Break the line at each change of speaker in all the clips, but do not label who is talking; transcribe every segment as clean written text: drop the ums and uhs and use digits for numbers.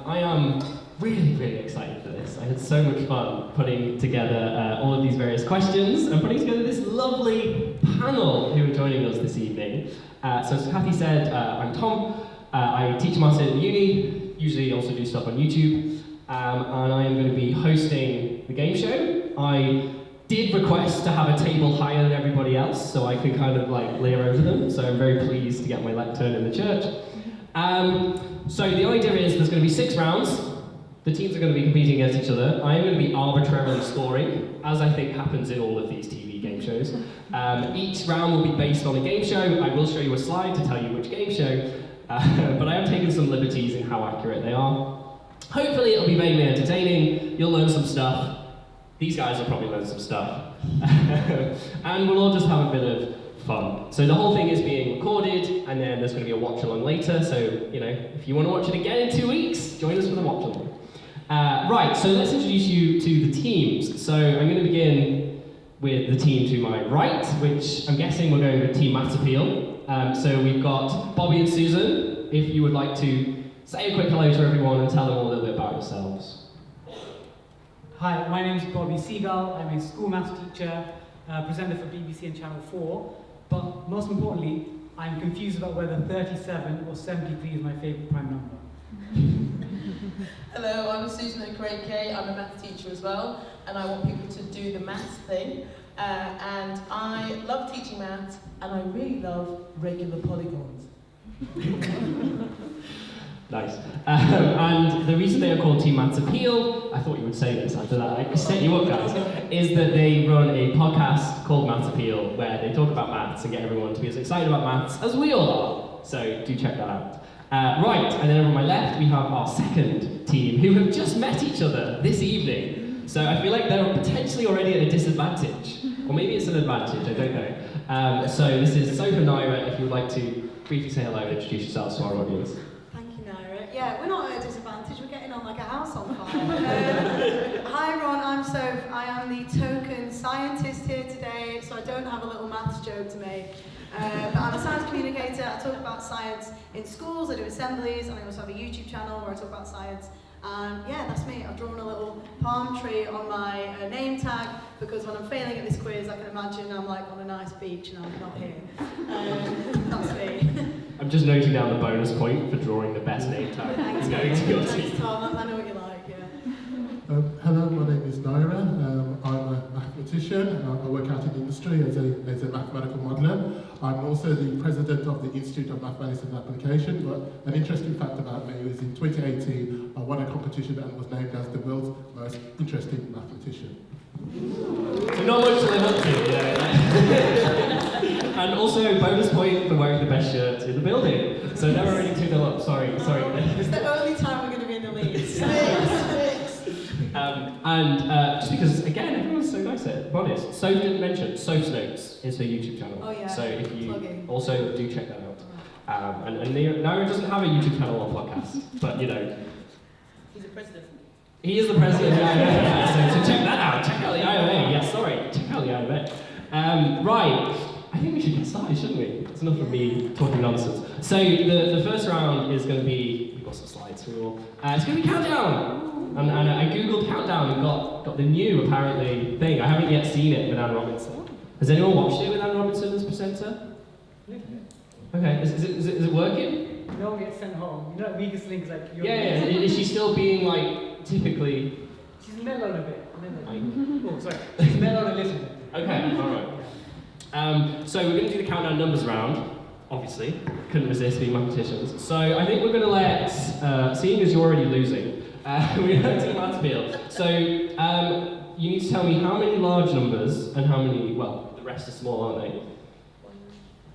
I am really, really excited for this. I had so much fun putting together all of these various questions and putting together this lovely panel who are joining us this evening. So as Kathy said, I'm Tom. I teach maths at uni, usually also do stuff on YouTube, and I am going to be hosting the game show. I did request to have a table higher than everybody else, so I could kind of like layer over them, so I'm very pleased to get my lectern in the church. So the idea is there's going to be 6 rounds. The teams are going to be competing against each other. I am going to be arbitrarily scoring, as I think happens in all of these TV game shows. Each round will be based on a game show. I will show you a slide to tell you which game show, but I have taken some liberties in how accurate they are. Hopefully it'll be vaguely entertaining. You'll learn some stuff. These guys will probably learn some stuff. And we'll all just have a bit of fun. So the whole thing is being recorded, and then there's going to be a watch along later. So, you know, if you want to watch it again in 2 weeks, join us for the watch along. Right, so let's introduce you to the teams. So I'm going to begin with the team to my right, which I'm guessing we're going with Team Maths Appeal. So we've got Bobby and Susan. If you would like to say a quick hello to everyone and tell them all a little bit about yourselves.
Hi, my name is Bobby Seagull. I'm a school maths teacher, presenter for BBC and Channel 4. But most importantly, I'm confused about whether 37 or 73 is my favourite prime number.
Hello, I'm Susan Okereke. I'm a math teacher as well, and I want people to do the maths thing. And I love teaching maths, and I really love regular polygons.
Nice. And the reason they are called Team Maths Appeal, I thought you would say this after that, I set you up guys, is that they run a podcast called Maths Appeal where they talk about maths and get everyone to be as excited about maths as we all are. So do check that out. Right, and then over on my left we have our second team who have just met each other this evening. So I feel like they're potentially already at a disadvantage. Or maybe it's an advantage, I don't know. So this is Sophie and Nira. If you would like to briefly say hello and introduce yourselves to our audience.
Yeah, we're not at a disadvantage, we're getting on like a house on fire. Hi everyone, I'm Soph. I am the token scientist here today, so I don't have a little maths joke to make. But I'm a science communicator. I talk about science in schools, I do assemblies, and I also have a YouTube channel where I talk about science. And yeah, that's me. I've drawn a little palm tree on my name tag because when I'm failing at this quiz, I can imagine I'm like on a nice beach and I'm not here. That's me.
I'm just noting down the bonus point for drawing the best name tag.
Thanks,
going to your
Thanks,
team.
Tom. I know what you like, yeah.
Hello, my name is Nira. I'm a mathematician. I work out in industry as a mathematical modeler. I'm also the president of the Institute of Mathematics and Application. But an interesting fact about me is in 2018, I won a competition and was named as the world's most interesting mathematician.
So not much to live up to, yeah. And also bonus point for wearing the best shirt in the building. So never really 2-0 up, sorry.
It's the only time we're going to be in the lead.
Just because, again, everyone's so nice at it. Honest. Soph didn't mention, Soph's Notes is her YouTube channel.
Oh yeah.
So if you
Plugging.
also do check that out. And Nira doesn't have a YouTube channel or podcast, but you know.
He's a president.
He is the president of the IMA, so check that out. Check out the IMA. Yeah, sorry. Check out the IMA. Right. I think we should get started, shouldn't we? It's enough of me talking nonsense. So the first round is going to be, we've got some slides for you all. It's going to be countdown. And I googled countdown and got the new, apparently, thing. I haven't yet seen it with Anne Robinson. Has anyone watched it with Anne Robinson as presenter? Okay, is it working?
No one gets sent home. You know, weakest link is like...
Yeah. Is she still being, like, typically...
She's mellow a bit. Oh, sorry. She's mellow a little bit.
Okay, alright. So we're going to do the countdown numbers round, obviously. Couldn't resist being mathematicians. So I think we're going to let, seeing as you're already losing, we're going to do Maths Appeal. So you need to tell me how many large numbers and how many, well, the rest are small, aren't they?
One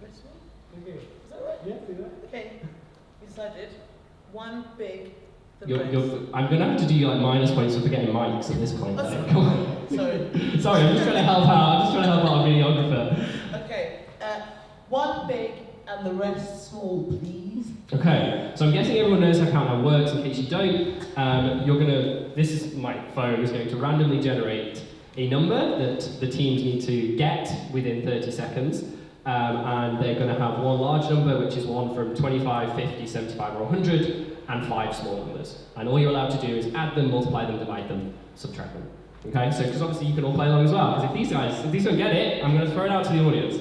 rest one?
Okay.
Is that right?
Yeah, do that.
Okay. We decided one big, the
I'm going to have to do you like minus points for forgetting mics at this point.
Oh, sorry.
Come on.
Sorry.
Sorry, I'm just trying to help out. Our videographer.
Okay. One big and the rest small, please.
Okay, so I'm guessing everyone knows how countdown works. In case you don't, this is my phone is going to randomly generate a number that the teams need to get within 30 seconds. And they're going to have one large number, which is one from 25, 50, 75, or 100. and 5 small numbers. And all you're allowed to do is add them, multiply them, divide them, subtract them. Okay, so because obviously you can all play along as well, because if these don't get it, I'm going to throw it out to the audience.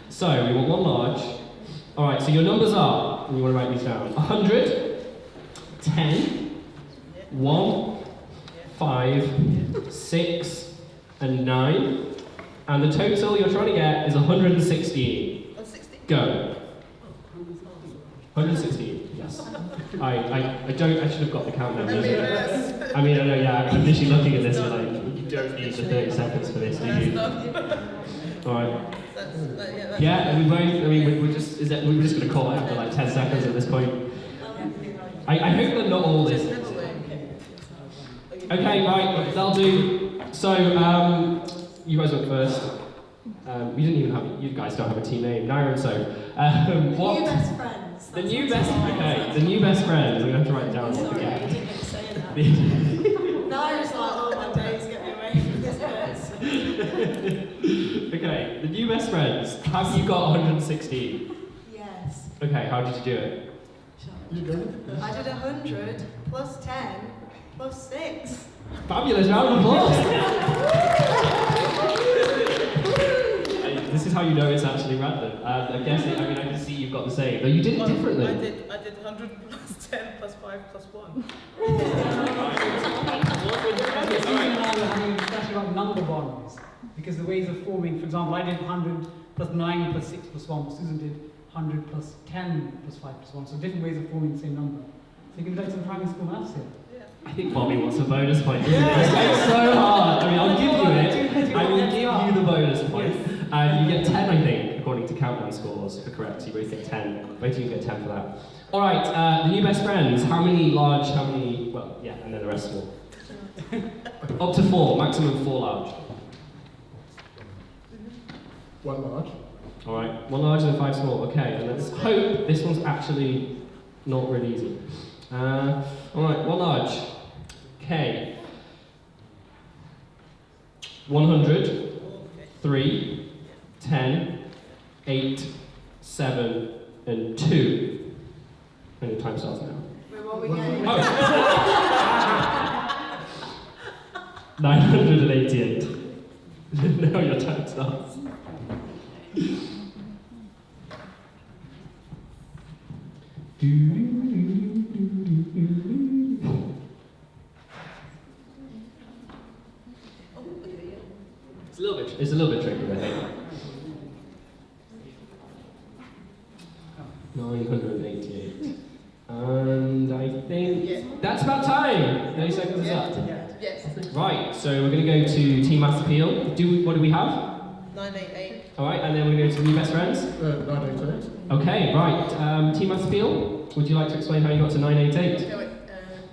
So we want one large. Alright, so your numbers are, and you want to write these down, 100, 10, 1, 5, 6, and 9. And the total you're trying to get is 116.
160.
Go. 116, yes. I should have got the countdown. I mean, I know, yeah, I'm literally looking at this and like, you don't need the 30 seconds for this, do you? Alright. Yeah, and we're just going to call it after like 10 seconds at this point. I hope that not all this. Okay, right, that'll do. So, you guys went first. You guys don't have a team name. Nira and so. What?
New best friends.
The new best friends. I'm going to have to write it down once again.
Nira's like, oh my days, get me away from this person.
Okay, the new best friends. Have you got 116?
Yes.
Okay, how did you do it?
You go.
I did 100 plus 10 plus 6.
Fabulous, round of applause. This is how you know it's actually random. I'm guessing, I can see you've got the same, though you did it differently.
I did 100 plus 10 plus 5 plus 1.
Especially about number bonds, because the ways of forming, for example, I did 100 plus 9 plus 6 plus 1, Susan did 100 plus 10 plus 5 plus 1, so different ways of forming the same number. So you can do some primary school maths here.
I think Bobby wants a bonus point. It's so hard. I mean, I'll give you it. I will give you the bonus point. You get 10, I think, according to Countdown scores, if correct. So you both get 10. Both of you get 10 for that. All right, the new best friends. How many large, well, yeah, and then the rest small. Up to 4, maximum 4 large.
One large.
All right, 1 large and 5 small. Okay, and let's hope this one's actually not really easy. All right, 1 large. Okay. 100, 3, 10, 8, 7, and 2. And your time starts now.
Wait, what are we getting?
988. Now your time starts. It's a little bit tricky, I think. 988. And I think that's about time. 30 seconds is up.
Yes.
Right, so we're going to go to Team Maths Appeal. What do we have?
988.
Alright, and then we're going to go to New Best Friends.
988.
Okay, right. Team Maths Appeal, would you like to explain how you got to 988?
Okay, wait.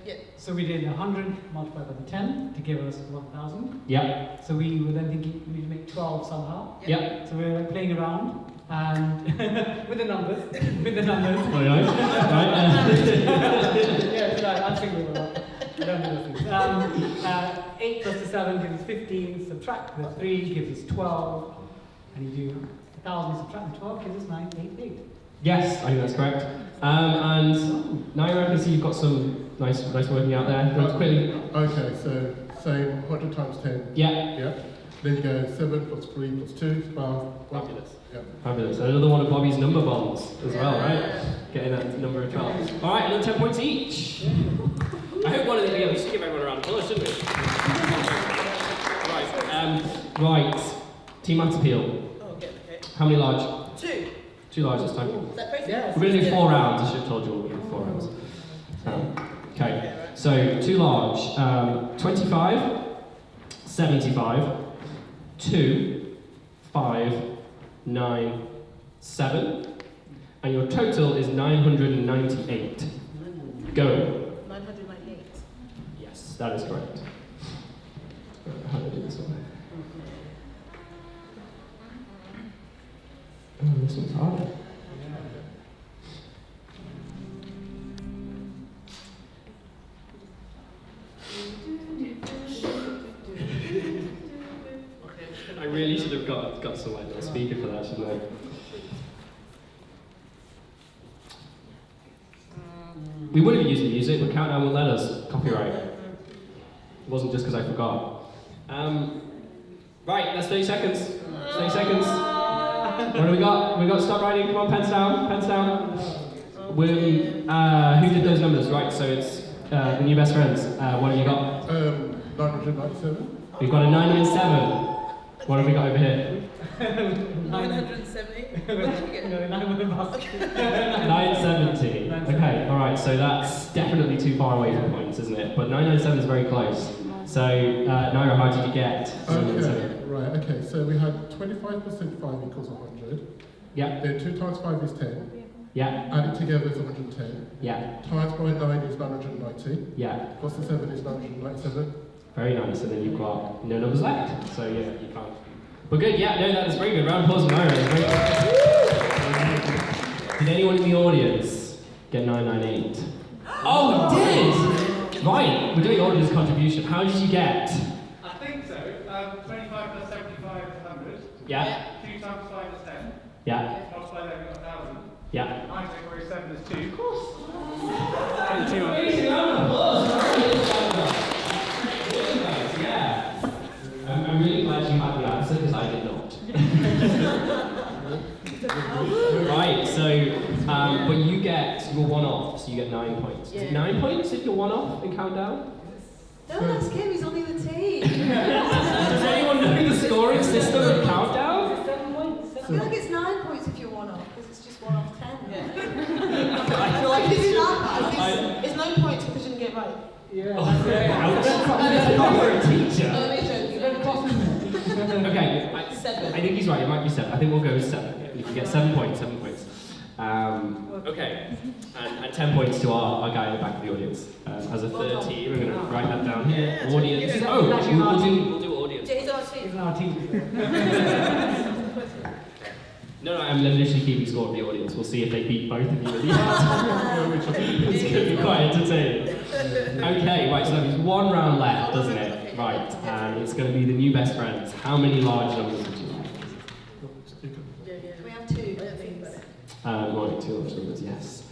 Yeah.
So we did 100 multiplied by the 10 to give us 1,000.
Yeah.
So we were then thinking we need to make 12 somehow.
Yeah.
So we were playing around and with the numbers.
Very nice. Right.
Yes, I'm thinking about that. I don't know those things. 8 plus the 7 gives us 15, subtract the 3 gives us 12, and you do 1,000, subtract the 12 gives us 988.
Yes, I think that's correct. And Nira, I can see you've got some nice working out there. Quickly.
Okay, so same 100 times 10.
Yeah.
Yeah. Then you go 7 plus 3 plus 2, 12.
Fabulous.
Yeah.
Fabulous. And another one of Bobby's number bonds as well, right? Getting that number of 12. All right, another 10 points each. I hope one of the we should give everyone a round of applause, shouldn't we? Right. Team Maths Appeal.
Oh, okay.
How many large?
2.
2 large this time.
Is that crazy?
Yes.
We're going to do 4 rounds. I should have told you we'll do 4 rounds. Okay. So 2 large. 25, 75, 2, 5, 9, 7. And your total is 998. Go.
998.
Yes, that is correct. How do I do this one? Oh, this one's harder. I really should have got some like a speaker for that, shouldn't I? We would have used the music, but Countdown won't let us. Copyright. It wasn't just because I forgot. Right, that's 30 seconds. 30 seconds. What do we got? We got stop writing. Come on, pens down. Pens down. Who did those numbers? Right, so it's the new best friends. What have you got?
997.
We've got a 997. What have we got over here?
970. What did you get?
No,
970. Okay, alright, so that's definitely too far away from points, isn't it? But 997 is very close. So, Nira, how did you get?
Okay, so we had 25% 5 equals 100.
Yeah.
Then 2 times 5 is 10.
Yeah.
Add it together is 110.
Yeah.
Times by 9 is 990.
Yeah.
Plus the 7 is 997.
Very nice, and then you've got no numbers left. So, yeah, you can't. But good, yeah, no, that's very good. Round of applause for Nira. Did anyone in the audience get 998? Oh, you did! Right, we're doing audience contribution. How did you get?
I think so. 25 plus 75 is 100.
Yeah.
2 times 5 is 10.
Yeah.
Multiply that, we've got 1,000.
Yeah.
9 take away 7 is 2. Of course.
Amazing round of applause. Yeah. I'm really glad you had the answer because I did not. Right, so, but you get your one off, so you get 9 points. Is it 9 points if you're one off in Countdown?
Don't ask him, he's only the team.
Does anyone know the scoring system of Countdown?
7 points.
I feel like it's 9 points if you're one off, because it's just 1 off 10.
Yeah.
I feel like
It's no points because you didn't get right.
Yeah.
I'm a teacher.
Only joking.
Okay,
7.
I think he's right, it might be 7. I think we'll go with 7. You can get 7 points, 7 points. Okay, and 10 points to our guy in the back of the audience. As a third team, we're going to write that down here. Audience. Oh, we'll do audience.
He's our team.
Even our team.
No, I'm literally keeping score of the audience. We'll see if they beat both of you at the end. It's going to be quite entertaining. Okay, right, so that means one round left, doesn't it? Right, and it's going to be the new best friends. How many large numbers would you like?
We have 2, please.
Right, 2 large numbers, yes.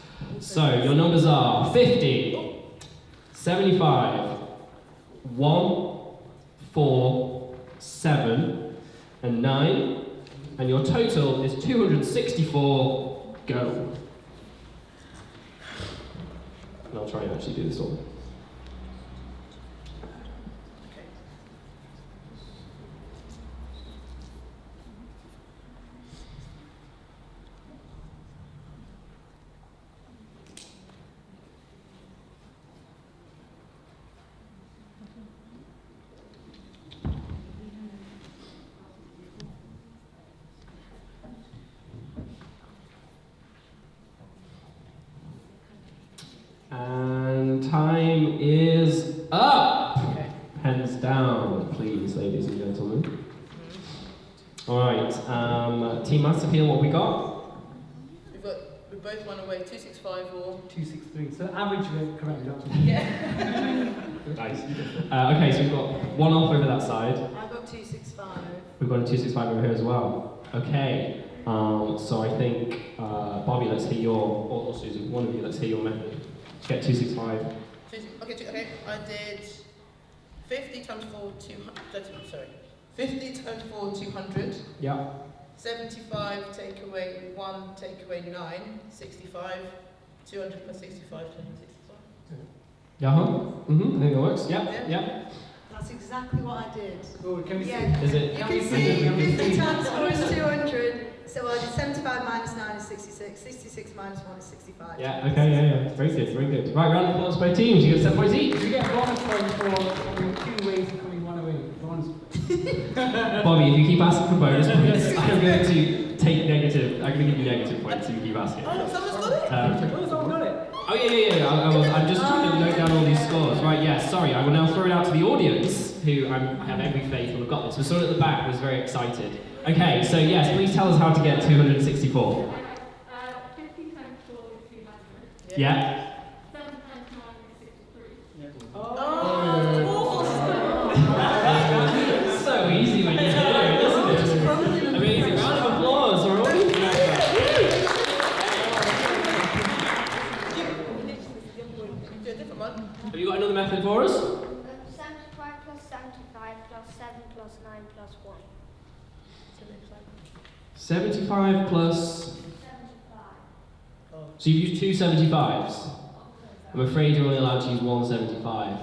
So, your numbers are 50, 75, 1, 4, 7, and 9. And your total is 264. Go. And I'll try and actually do this one. And time is up! Pens down, please, ladies and gentlemen. Alright, Team Maths Appeal, what we got?
We both won away 265 or
263. So average rate, correct, John?
yeah.
Nice. Okay, so we've got one off over that side.
I've got 265.
We've got a 265 over here as well. Okay, so I think, Bobby, let's hear your, or Susan, one of you, let's hear your method. Get 265.
Okay. I did 50 times 4, 200. Sorry. 50 times 4, 200.
Yeah.
75 take away 1, take away 9, 65. 200 plus 65, 265.
Yeah, I think that works. Yeah.
That's exactly what I did.
Oh, can we see?
Is it?
You can see 50 times 4 is 200. So I did 75 minus 9 is 66. 66 minus 1 is 65.
Yeah, okay, yeah. Very good. Right, round of applause by teams. You get 7 points each.
We get bonus points for coming 2 ways and coming 1 away. Bonus points.
Bobby, if you keep asking for bonus points, I'm going to take negative. I'm going to give you negative points if you keep asking.
Oh, someone's got it?
Someone got it.
Oh, yeah. I'm just trying to note down all these scores. Right, yeah, sorry. I will now throw it out to the audience, who I have every faith will have got this. We're sort of at the back, was very excited. Okay, so yes, please tell us how to get 264.
50 times 4 is 200.
Yeah.
7 times 9 is 63.
Oh, of course!
So easy when you do it, isn't it? Amazing. Round of applause. We're all 75 plus...
75.
So you've used two 75s. I'm afraid you're only allowed to use one 75.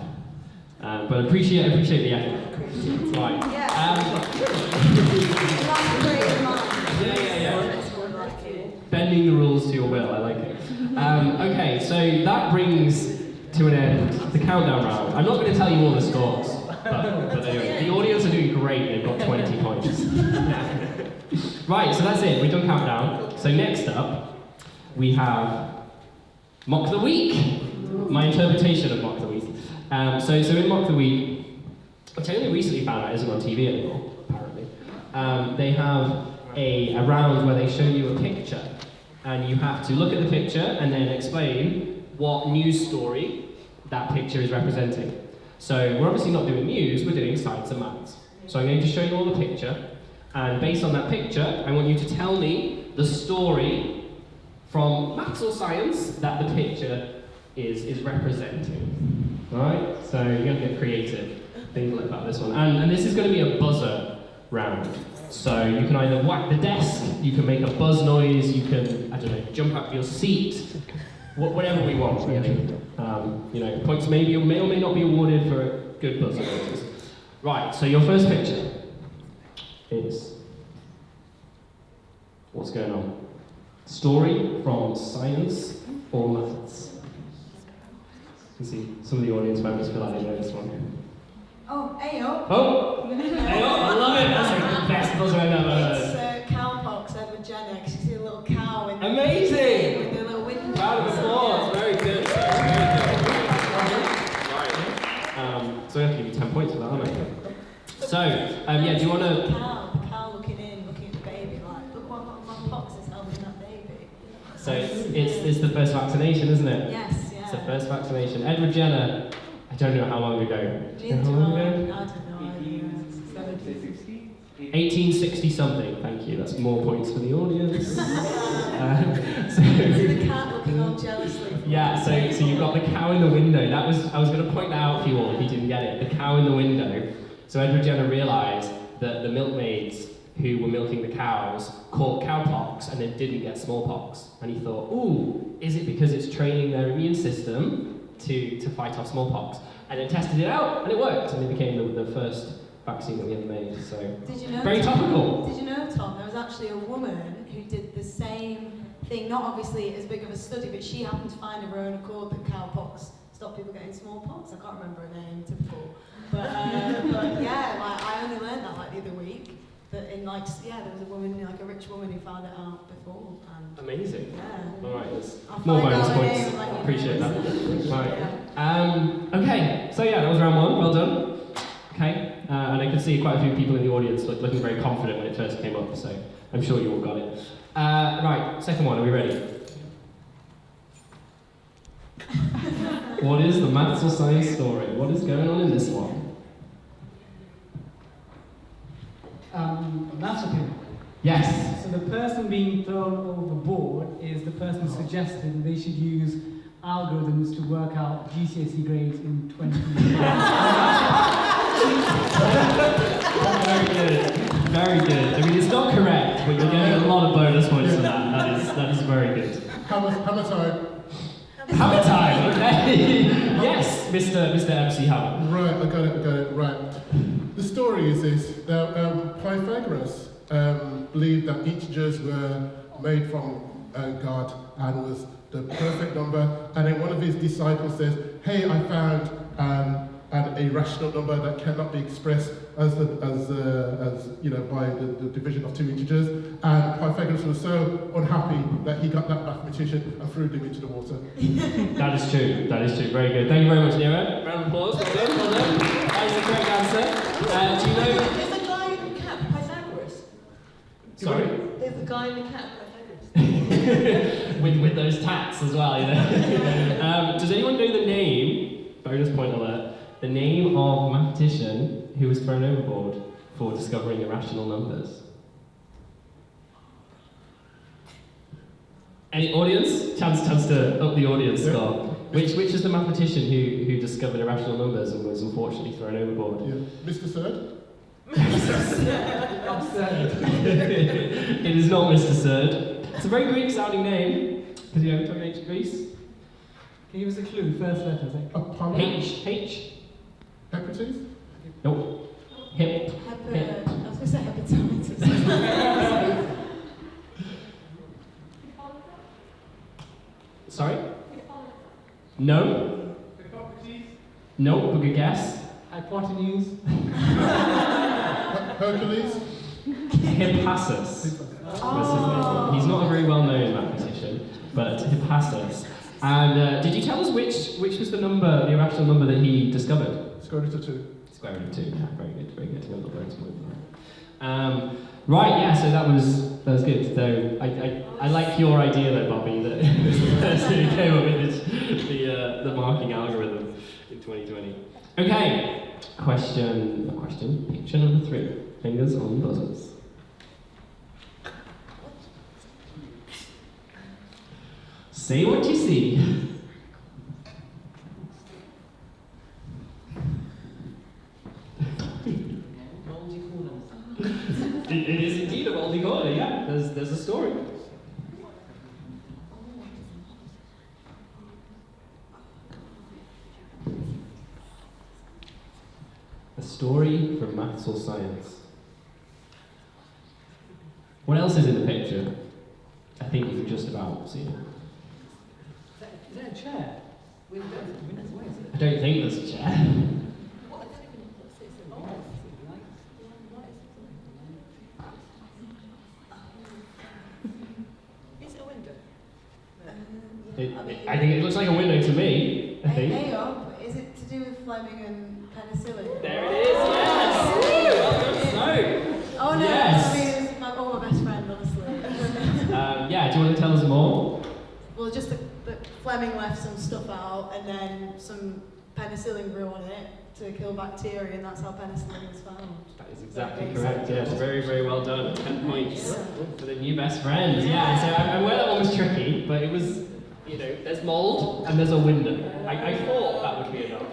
But I appreciate the effort. Right. Bending the rules to your will, I like it. Okay, so that brings to an end the countdown round. I'm not going to tell you all the scores, but anyway, the audience are doing great, they've got 20 points. Right, so that's it, we've done countdown. So next up, we have Mock the Week. My interpretation of Mock the Week. So in Mock the Week, which I only recently found out isn't on TV anymore, apparently, they have a round where they show you a picture, and you have to look at the picture and then explain what news story that picture is representing. So we're obviously not doing news, we're doing science and maths. So I'm going to show you all the picture, and based on that picture, I want you to tell me the story from maths or science that the picture is representing. Alright? So you're going to get creative. Think about this one. And this is going to be a buzzer round. So you can either whack the desk, you can make a buzz noise, you can, I don't know, jump out of your seat, whatever we want, really. Points may or may not be awarded for good buzzer noises. Right, so your first picture is... What's going on? Story from science or maths? You can see some of the audience members feel like they know this one.
Oh, Ayo.
Oh! Ayo, I love it! That's like the best buzzer I've ever heard.
It's cowpox, Edward Jenner, 'cause you see a little cow in the
Amazing!
with the little window.
Round of applause, very good. Very good. Right. So we have to give you 10 points for that, aren't we? So, do you want to...
The cow looking at the baby, like, look what my pox is helping that baby.
So it's the first vaccination, isn't it?
Yes, yeah.
It's the first vaccination. Edward Jenner, I don't know how long ago. Do you know how long ago?
I don't know.
1860 something, thank you. That's more points for the audience.
The cat looking all jealously.
Yeah, so you've got the cow in the window. I was going to point that out for you all if you didn't get it. The cow in the window. So Edward Jenner realised that the milkmaids who were milking the cows caught cowpox and then didn't get smallpox. And he thought, ooh, is it because it's training their immune system to fight off smallpox? And then tested it out, and it worked, and it became the first vaccine that we ever made. So
did you know,
very topical.
Did you know, Tom, there was actually a woman who did the same thing, not obviously as big of a study, but she happened to find of her own accord that cowpox stopped people getting smallpox. I can't remember her name, typical. But yeah, like, I only learned that like the other week. That in there was a woman, like a rich woman who found it out before. And
amazing.
Yeah.
All right, there's more bonus points. Appreciate that. Right.
Yeah.
Okay, so yeah, that was round one. Well done. Okay, and I could see quite a few people in the audience looking very confident when it first came up, so I'm sure you all got it. Right, second one, are we ready? What is the maths or science story? What is going on in this one?
Maths opinion.
Yes.
So the person being thrown overboard is the person who suggested that they should use algorithms to work out GCSE grades in 20 years.
Very good. Very good. I mean, it's not correct, but you're getting a lot of bonus points for that. That is very good.
Hammer time.
Hammer time, okay. Yes, Mr. MC Hammer.
Right, I got it, right. The story is this. Pythagoras believed that integers were made from God and was the perfect number. And then one of his disciples says, hey, I found an irrational number that cannot be expressed as by the division of two integers. And Pythagoras was so unhappy that he got that mathematician and threw him into the water.
That is true. Very good. Thank you very much, Nira. Round of applause. Well done. That is the correct answer. Do you know...
Is the guy in the cap Pythagoras?
Sorry?
Is the guy in the cap Pythagoras?
with those tats as well, you know. Does anyone know the name, bonus point alert, the name of mathematician who was thrown overboard for discovering irrational numbers? Any audience? Chance to up the audience score. Which is the mathematician who discovered irrational numbers and was unfortunately thrown overboard?
Yeah. Mr. Third?
Absurd.
It is not Mr. Surd. It's a very Greek-sounding name. Because you ever talk ancient Greece?
Can you give us a clue? First letter, say.
Apollo?
H.
Hippocrates?
Nope. Hip.
I was going to say hepatitis.
Sorry? No.
Hippocrates.
Nope. Good guess.
Hypotenuse.
Hercules?
Hippasus.
Oh.
He's not a very well-known mathematician, but Hippasus. And did you tell us which was the irrational number that he discovered?
Square root of 2.
Square root of 2. Yeah, very good. We're not very smart. Right, yeah. So that was good. So I like your idea though, Bobby, that the person who came up with the marking algorithm in 2020. Okay. Picture number 3. Fingers on buzzers. Say what you see. It is indeed a moldy corner, yeah. There's a story. A story from maths or science. What else is in the picture? I think you can just about see it.
Is that a chair?
I don't think there's a chair.
Is it a window?
I think it looks like a window to me. I think.
Hey up, is it to do with Fleming and penicillin?
There it is. Yes. Well done.
Oh no,
Yes.
I mean, it's my best friend, honestly.
Yeah. Do you want to tell us more?
Well, just that Fleming left some stuff out and then some penicillin grew on it to kill bacteria, and that's how penicillin was found.
That is exactly correct. Yes. Very, very well done. 10 points for the new best friend. Yeah. So I'm aware that one was tricky, but it was. There's mould and there's a window. I thought that would be enough.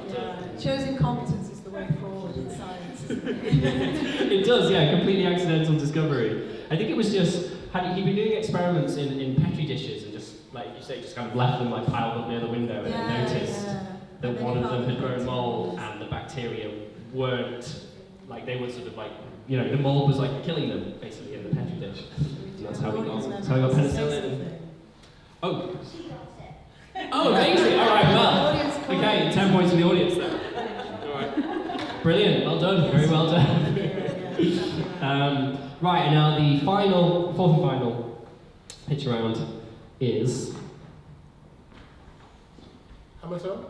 Choosing competence is the way forward in science, isn't it?
It does, yeah, completely accidental discovery. I think it was just, he'd been doing experiments in Petri dishes and just, like you say, just kind of left them like piled up near the window and then noticed that one of them had grown mould and the bacteria weren't, like they were sort of like, the mould was like killing them basically in the Petri dish. And that's how we got penicillin. Oh, amazing! All right, well, okay, 10 points for the audience then. All right, brilliant, well done, very well done. Right, and now the fourth and final pitch round is
Hammer time?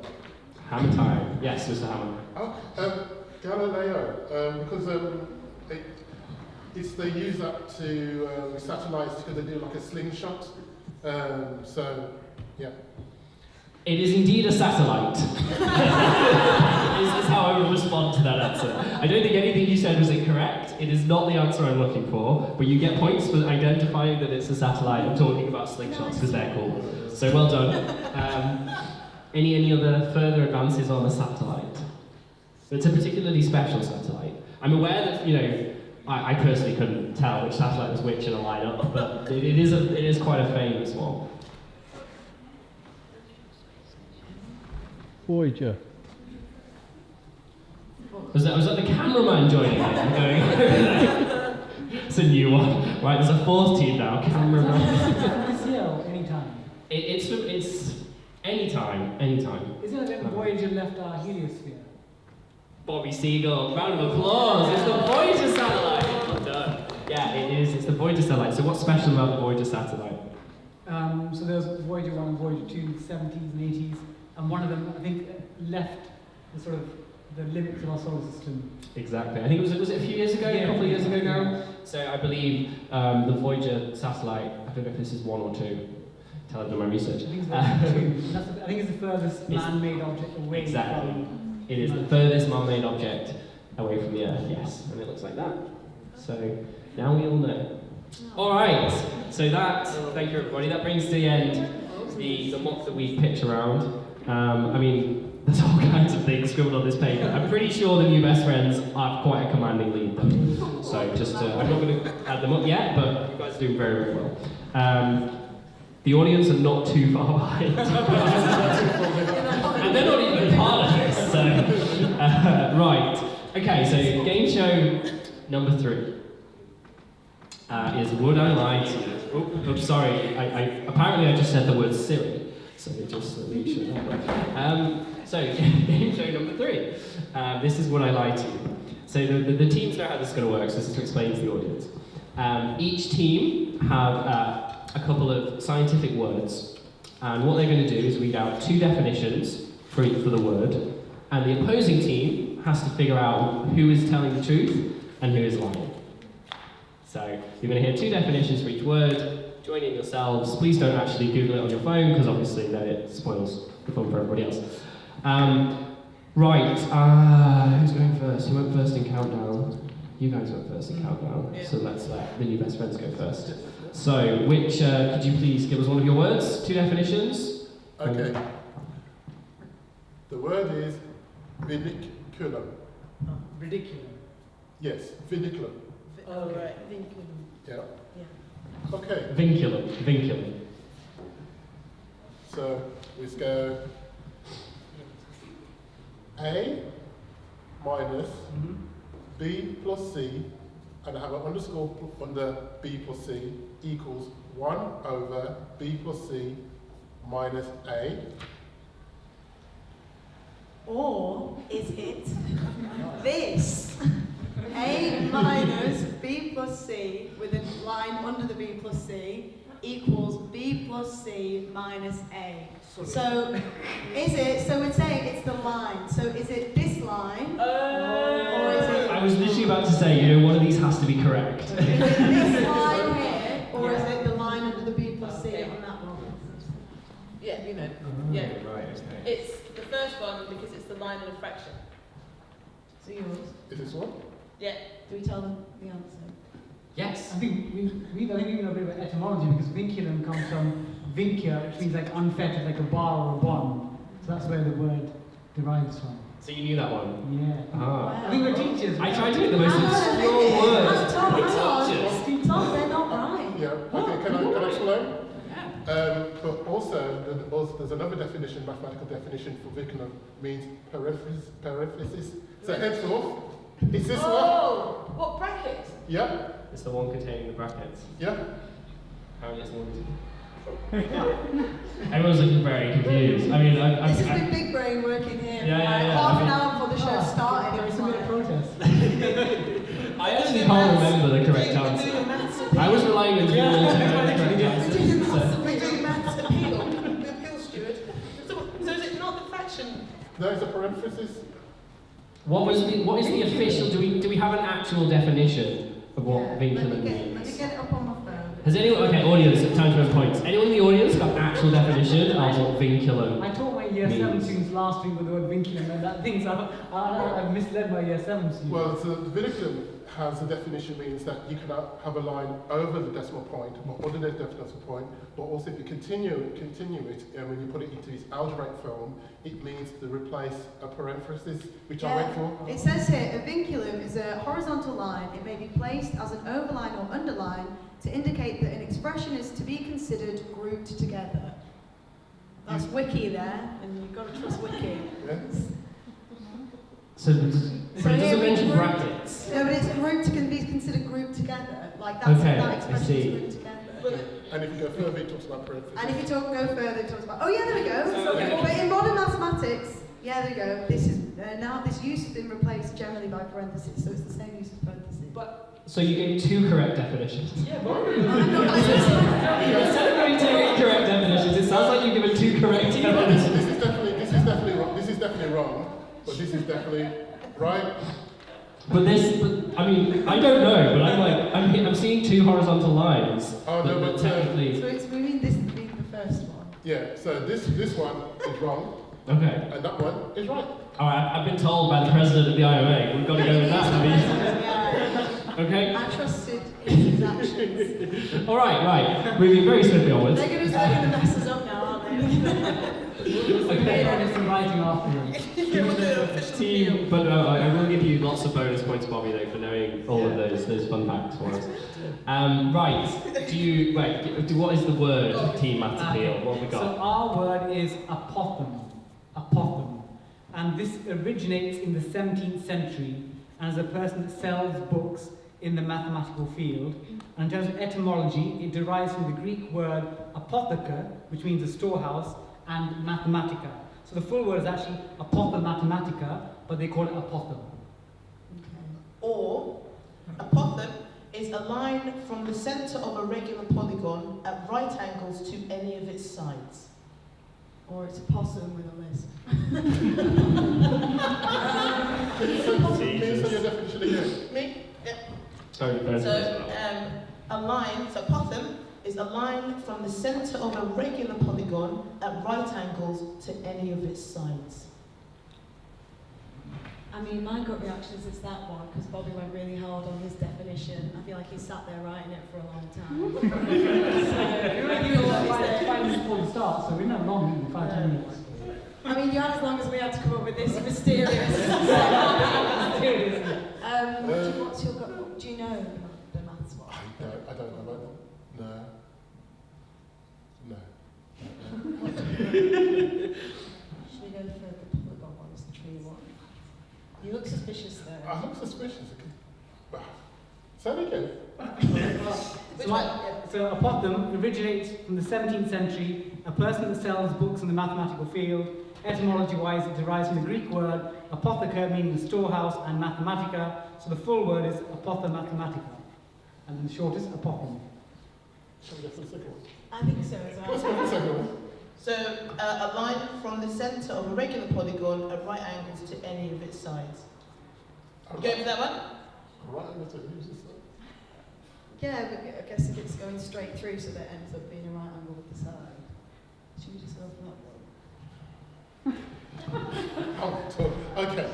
Hammer time. Yes, Mr. Hammer.
Galileo, because they use that to satellites because they do like a slingshot. Yeah.
It is indeed a satellite. This is how I will respond to that answer. I don't think anything you said was incorrect. It is not the answer I'm looking for, but you get points for identifying that it's a satellite and talking about slingshots because they're cool. So well done. Any other further advances on the satellite? It's a particularly special satellite. I'm aware that, I personally couldn't tell which satellite was which in a lineup, but it is quite a famous one.
Voyager.
Was that the cameraman joining in? It's a new one. Right, there's a fourth team now, cameraman.
This year or anytime?
It's anytime.
Isn't it that Voyager left our heliosphere?
Bobby Seagull, round of applause. It's the Voyager satellite. Well done. Yeah, it is. It's the Voyager satellite. So what's special about the Voyager satellite?
So there's Voyager 1 and Voyager 2 in the 70s and 80s, and one of them, I think, left the limits of our solar system.
Exactly. I think was it a few years ago, a couple of years ago now? So I believe the Voyager satellite, I don't know if this is 1 or 2. Tell I've done my research.
I think it's Voyager 2. I think it's the furthest man-made object away from...
It is the furthest man-made object away from the Earth, yes. And it looks like that. So now we all know. Alright, so thank you everybody, that brings to the end the mock that we pitch around. There's all kinds of things scribbled on this paper. I'm pretty sure the new best friends have quite a commanding lead though. So just, I'm not going to add them up yet, but you guys are doing very, very well. The audience are not too far behind. And they're not even part of this, so... right. Okay, so game show number 3 is Would I Lie to You? Oops, sorry. Apparently I just said the word silly, so just let me shut that. So, game show number 3. This is Would I Lie to You? So the teams know how this is going to work, so this is to explain to the audience. Each team have a couple of scientific words, and what they're going to do is read out 2 definitions for the word, and the opposing team has to figure out who is telling the truth and who is lying. So you're going to hear 2 definitions for each word. Join in yourselves. Please don't actually Google it on your phone, because obviously then it spoils the fun for everybody else. Right, who's going first? Who went first in countdown? You guys went first in countdown, so let's let the new best friends go first. So, which, could you please give us one of your words? 2 definitions?
Okay. The word is vinculum.
Ridiculous.
Yes, vinculum.
Oh, right. Vinculum.
Yeah.
Yeah.
Okay,
Vinculum.
so let's go A minus B plus C, and I have an underscore under B plus C equals 1 over B plus C minus A.
Or is it this? A minus B plus C with a line under the B plus C equals B plus C minus A. So is it, so we're saying it's the line. So is it this line? Or is it,
I was literally about to say, one of these has to be correct.
is it this line here? Or is it the line under the B plus C on that one?
Yeah, Yeah.
Right, okay.
It's the first one because it's the line in a fraction.
So yours.
Is this one?
Yeah.
Do we tell them the answer?
Yes.
I think we know a bit about etymology, because vinculum comes from vincia, which means like unfettered, like a bar or a bond. So that's where the word derives from.
So you knew that one?
Yeah.
Ah.
I think we're teachers.
I tried to get the most
I'm
obscure words.
Tom,
Teachers.
Tom, they're not right.
Yeah, okay, can I explain? But also, there's another definition, mathematical definition for vinculum, means parenthesis. So henceforth, it's this one.
Oh, what bracket?
Yeah,
It's the one containing the brackets.
yeah.
Apparently it's one. Everyone's looking very confused. I mean,
This has been big brain working here.
Yeah.
Half an hour before the show started, it
It's
was
a bit
like,
of protest.
I actually can't remember the correct answer. I was relying on you all to know the correct answer.
We're doing maths appeal. The appeal steward. So is it not the fraction?
No, it's a parenthesis.
What is the official? Do we have an actual definition of what
let
vinculum
me
means?
get it up on my phone.
Has anyone? Okay, audience. Time to earn points. Anyone in the audience got an actual definition of what vinculum?
I taught my year 7
means?
students last week with the word vinculum, and that things I've misled my year 7 students.
Well, so the vinculum has a definition, means that you can have a line over the decimal point, or under the decimal point, but also if you continue it, and when you put it into its algebraic form, it means to replace a parenthesis, which I went for.
It says here, a vinculum is a horizontal line. It may be placed as an overline or underline to indicate that an expression is to be considered grouped together. That's wiki there, and you've got to trust wiki.
Yeah?
So, but it doesn't
here we
mention
group-
brackets.
No, but it's grouped, can be considered grouped together. Like that's
Okay,
that
I
expression
see.
is grouped together.
And if you go further, it talks about parenthesis.
And if you go further, it talks about, oh yeah, there we go. But in modern mathematics, yeah, there we go. This is now this use has been replaced generally by parentheses, so it's the same use as parentheses.
So you gave 2 correct definitions.
Yeah, but
Instead of giving 2 incorrect definitions, it sounds like you've given 2 correct definitions.
This is definitely wrong. This is definitely wrong, but this is definitely right.
But I mean, I don't know, but I'm seeing 2 horizontal lines.
Oh, no,
that
but,
technically.
So we mean this being the first one.
Yeah, so this one is wrong,
Okay.
and that one is right.
Alright, I've been told by the president of the IOA, we've got to go with that. Okay?
I trusted in his actions.
Alright, right. Moving very swiftly onwards.
They're going to mess us up now, aren't they?
Okay, some writing afterwards.
Team, but I will give you lots of bonus points, Bobby, though, for knowing all of those fun facts for us. Right, what is the word Team Maths Appeal? What have we got?
So our word is apothegm. Apothegm. And this originates in the 17th century and is a person that sells books in the mathematical field. And in terms of etymology, it derives from the Greek word apotheca, which means a storehouse, and mathematica. So the full word is actually apothemathematica, but they call it apothegm.
Or, apothem is a line from the centre of a regular polygon at right angles to any of its sides.
Or it's a possum with a lisp.
Can you say your definition again?
Me? Yeah.
Sorry,
So, a line, so apothem is a line from the centre of a regular polygon at right angles to any of its sides.
I mean, my gut reaction is it's that one, because Bobby went really hard on his definition. I feel like he sat there writing it for a long time.
Five minutes before the start, so we're not long, 5-10 minutes.
I mean, you had as long as we had to come up with this mysterious. What's your gut? Do you know the maths one?
I don't know about that. No.
Should we go for the polygon one, the tree one? You look suspicious though.
I look suspicious. Say it again.
So apothegm originates from the 17th century, a person that sells books in the mathematical field. Etymology-wise, it derives from the Greek word apotheca, meaning the storehouse, and mathematica. So the full word is apothemathematica, and the shortest apothegm.
Shall we go for the second one?
I think so as
Let's go
well.
for the second one.
So, a line from the centre of a regular polygon at right angles to any of its sides. You going for that one?
Right, let's use this one.
Yeah, but I guess if it's going straight through so that it ends up being a right angle with the side. Should we just go for that one?
Okay.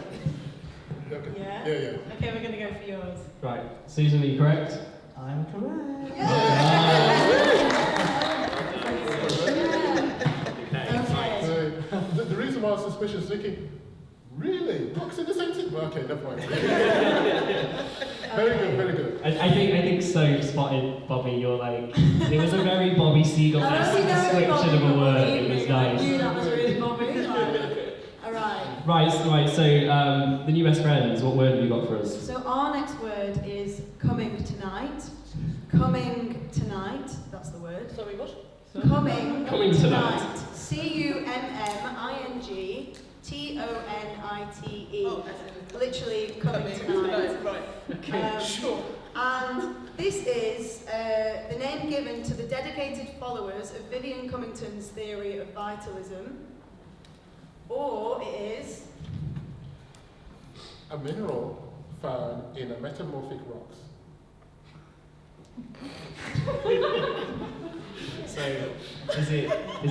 Yeah?
Yeah.
Okay, we're going to go for yours.
Right, Susan, are you correct?
I'm correct.
Okay.
So, the reason why I was suspicious, thinking, really? Books in the same thing? Well, okay, never mind. Very good.
I think so spotted Bobby. You're like, it was a very Bobby Seagull-esque description of a word. It was
I
nice.
knew that was really Bobby. Alright.
Right. So the new best friends. What word have you got for us?
So our next word is coming tonight. Coming tonight, that's the word.
Sorry, what?
Coming
Coming tonight.
CUMMINGTONITE.
Oh,
Literally coming tonight.
Right. Okay, sure.
And this is the name given to the dedicated followers of Vivian Cummington's theory of vitalism. Or it is
A mineral found in a metamorphic rocks.
So is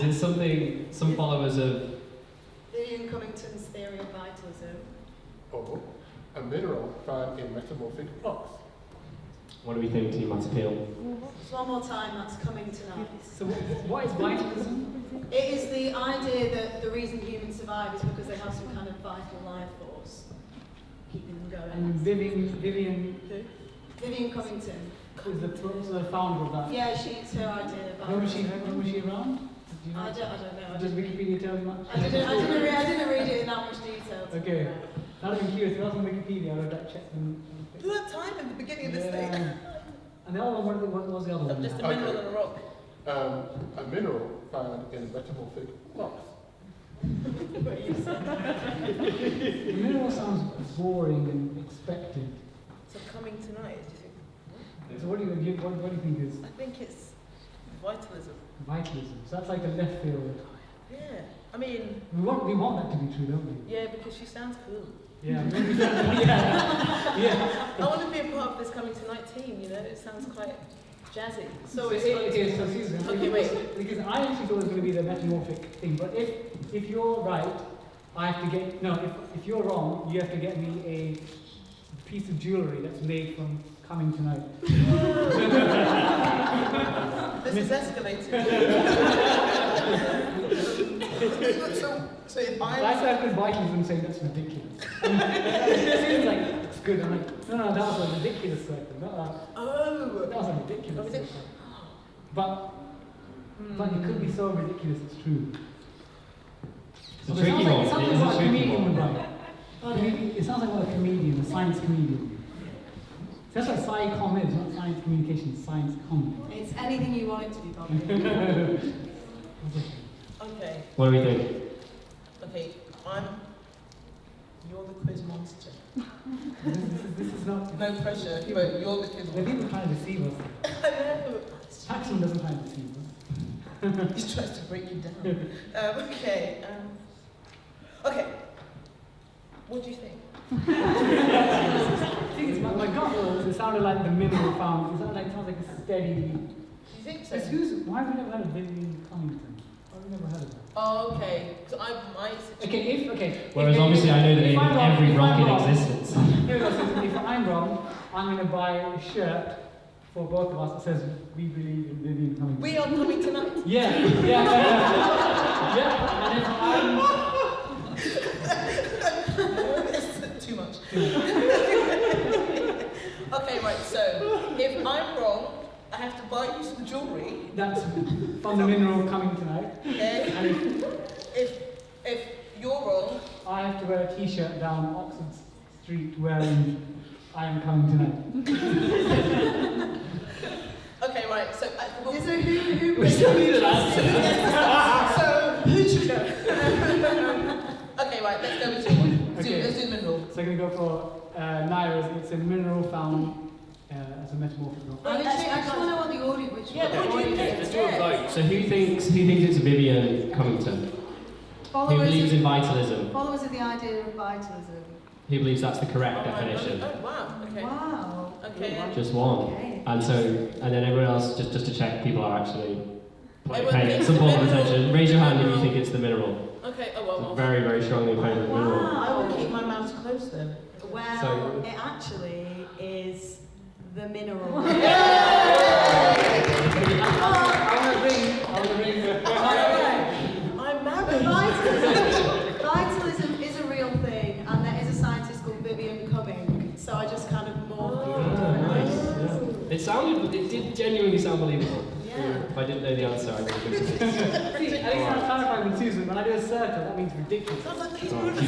it something some followers of?
Vivian Cummington's theory of vitalism.
Or a mineral found in metamorphic rocks.
What do we think, Team Maths Appeal?
Just one more time, that's coming tonight.
So what is vitalism?
It is the idea that the reason humans survive is because they have some kind of vital life force keeping them going.
And Vivian
Vivian Cummington.
is the founder of that.
Yeah, it's her idea.
When was she around? Do you know?
I don't know.
Does Wikipedia tell you much?
I didn't read it in that much detail.
Okay. I'd have been curious. If I was on Wikipedia, I would have checked them.
Do that time at the beginning of this thing.
And the other one, what was the other one?
Just a mineral and a rock.
A mineral found in metamorphic rocks.
The mineral sounds boring and expected.
So coming tonight, do you think?
So what do you think is
I think it's vitalism.
vitalism? So that's like a left field.
Yeah. I mean,
We want that to be true, don't we?
yeah, because she sounds cool.
Yeah. Maybe yeah.
I want to be a part of this coming tonight team, you know, it sounds quite jazzy.
So Susan,
Okay, wait.
Because I actually thought it was going to be the metamorphic thing, but if you're right, I have to get if you're wrong, you have to get me a piece of jewellery that's made from coming tonight.
This is escalating. So if
That's why with vitalism saying that's ridiculous. It seems like it's good. I'm like, no, that was a ridiculous circle. That was a ridiculous circle. But it could be so ridiculous it's true.
It's a tricky one.
It sounds
It is
like
a
what a
tricky
comedian
one.
would write. It sounds like what a comedian, a science comedian. That's what sci-com is, not science communication, it's science comedy.
It's anything you want it to be, Bobby.
Okay.
What do we think?
Okay. You're the quiz monster.
This is not.
No pressure. You're the quiz
The
monster.
people trying to deceive us.
I know.
Paxton doesn't try to deceive us.
He tries to break you down. Okay. Okay. What do you think?
My gut it sounded like the mineral found. It sounds like a steady.
Do you think so?
Why have we never heard of Vivian Cummington? Why have we never heard of that?
Oh, okay. So I might.
Okay.
Whereas obviously I know the name of every rock in existence.
Here we go, Susan. If I'm wrong, I'm going to buy a shirt for both of us that says we believe in Vivian Cummington.
We are coming tonight.
Yeah. And if I'm
Too much. Okay, right. So if I'm wrong, I have to buy you some jewellery.
that's from the mineral coming tonight.
Okay.
And
If you're wrong,
I have to wear a t-shirt down Oxford Street wearing I am coming tonight.
okay, right. So
Who
We still need an answer.
so who should go? Okay, right. Let's go with your one. Let's do mineral.
So I'm going to go for Nira's. It's a mineral found as a metamorphic rock.
I just want to know what the audience, which
Yeah, what do you think?
Let's do a vote. So who thinks it's Vivian Cummington? Who believes in vitalism?
Followers of the idea of vitalism.
Who believes that's the correct definition?
Oh, wow. Okay.
Wow.
Okay.
Just one.
Okay.
And then everyone else, just to check, people are actually
Everyone
paying
thinks
some
the
form of
mineral-
attention. Raise your hand if you think it's the mineral.
Okay. Oh well.
Very, very strongly in favour of the mineral.
I will keep my mouth closed then.
Well,
So-
it actually is the mineral.
I want to ring.
I'm
But
married.
vitalism is a real thing, and there is a scientist called Vivian Cumming, so I just kind of morphed it.
It did genuinely sound believable.
Yeah.
If I didn't know the answer, I would have been
See, at least I'm clarifying with Susan. When I do a circle, that means ridiculous.
Sounds like he's more the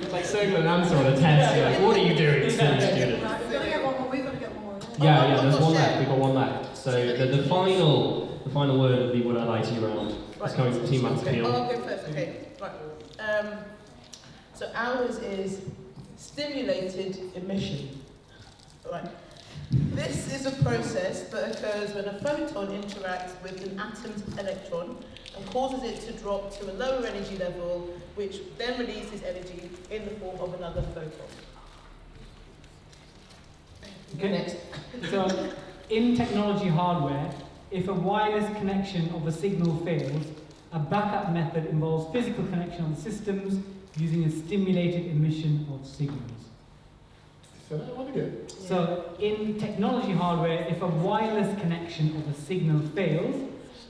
It's like circling an answer on a test. You're like, what are you doing, silly student?
Right, we've got to get one more. We've got to get one more.
Yeah, there's one left. We've got one left. So the final word would be what I lie to you round. It's going to Team Maths
Okay.
Appeal.
I'll go first. Okay. Right. So ours is stimulated emission. Right. This is a process that occurs when a photon interacts with an atom's electron and causes it to drop to a lower energy level, which then releases energy in the form of another photon.
Okay.
Next.
So, in technology hardware, if a wireless connection of a signal fails, a backup method involves physical connection of the systems using a stimulated emission of signals.
So that one again.
So, in technology hardware, if a wireless connection of a signal fails,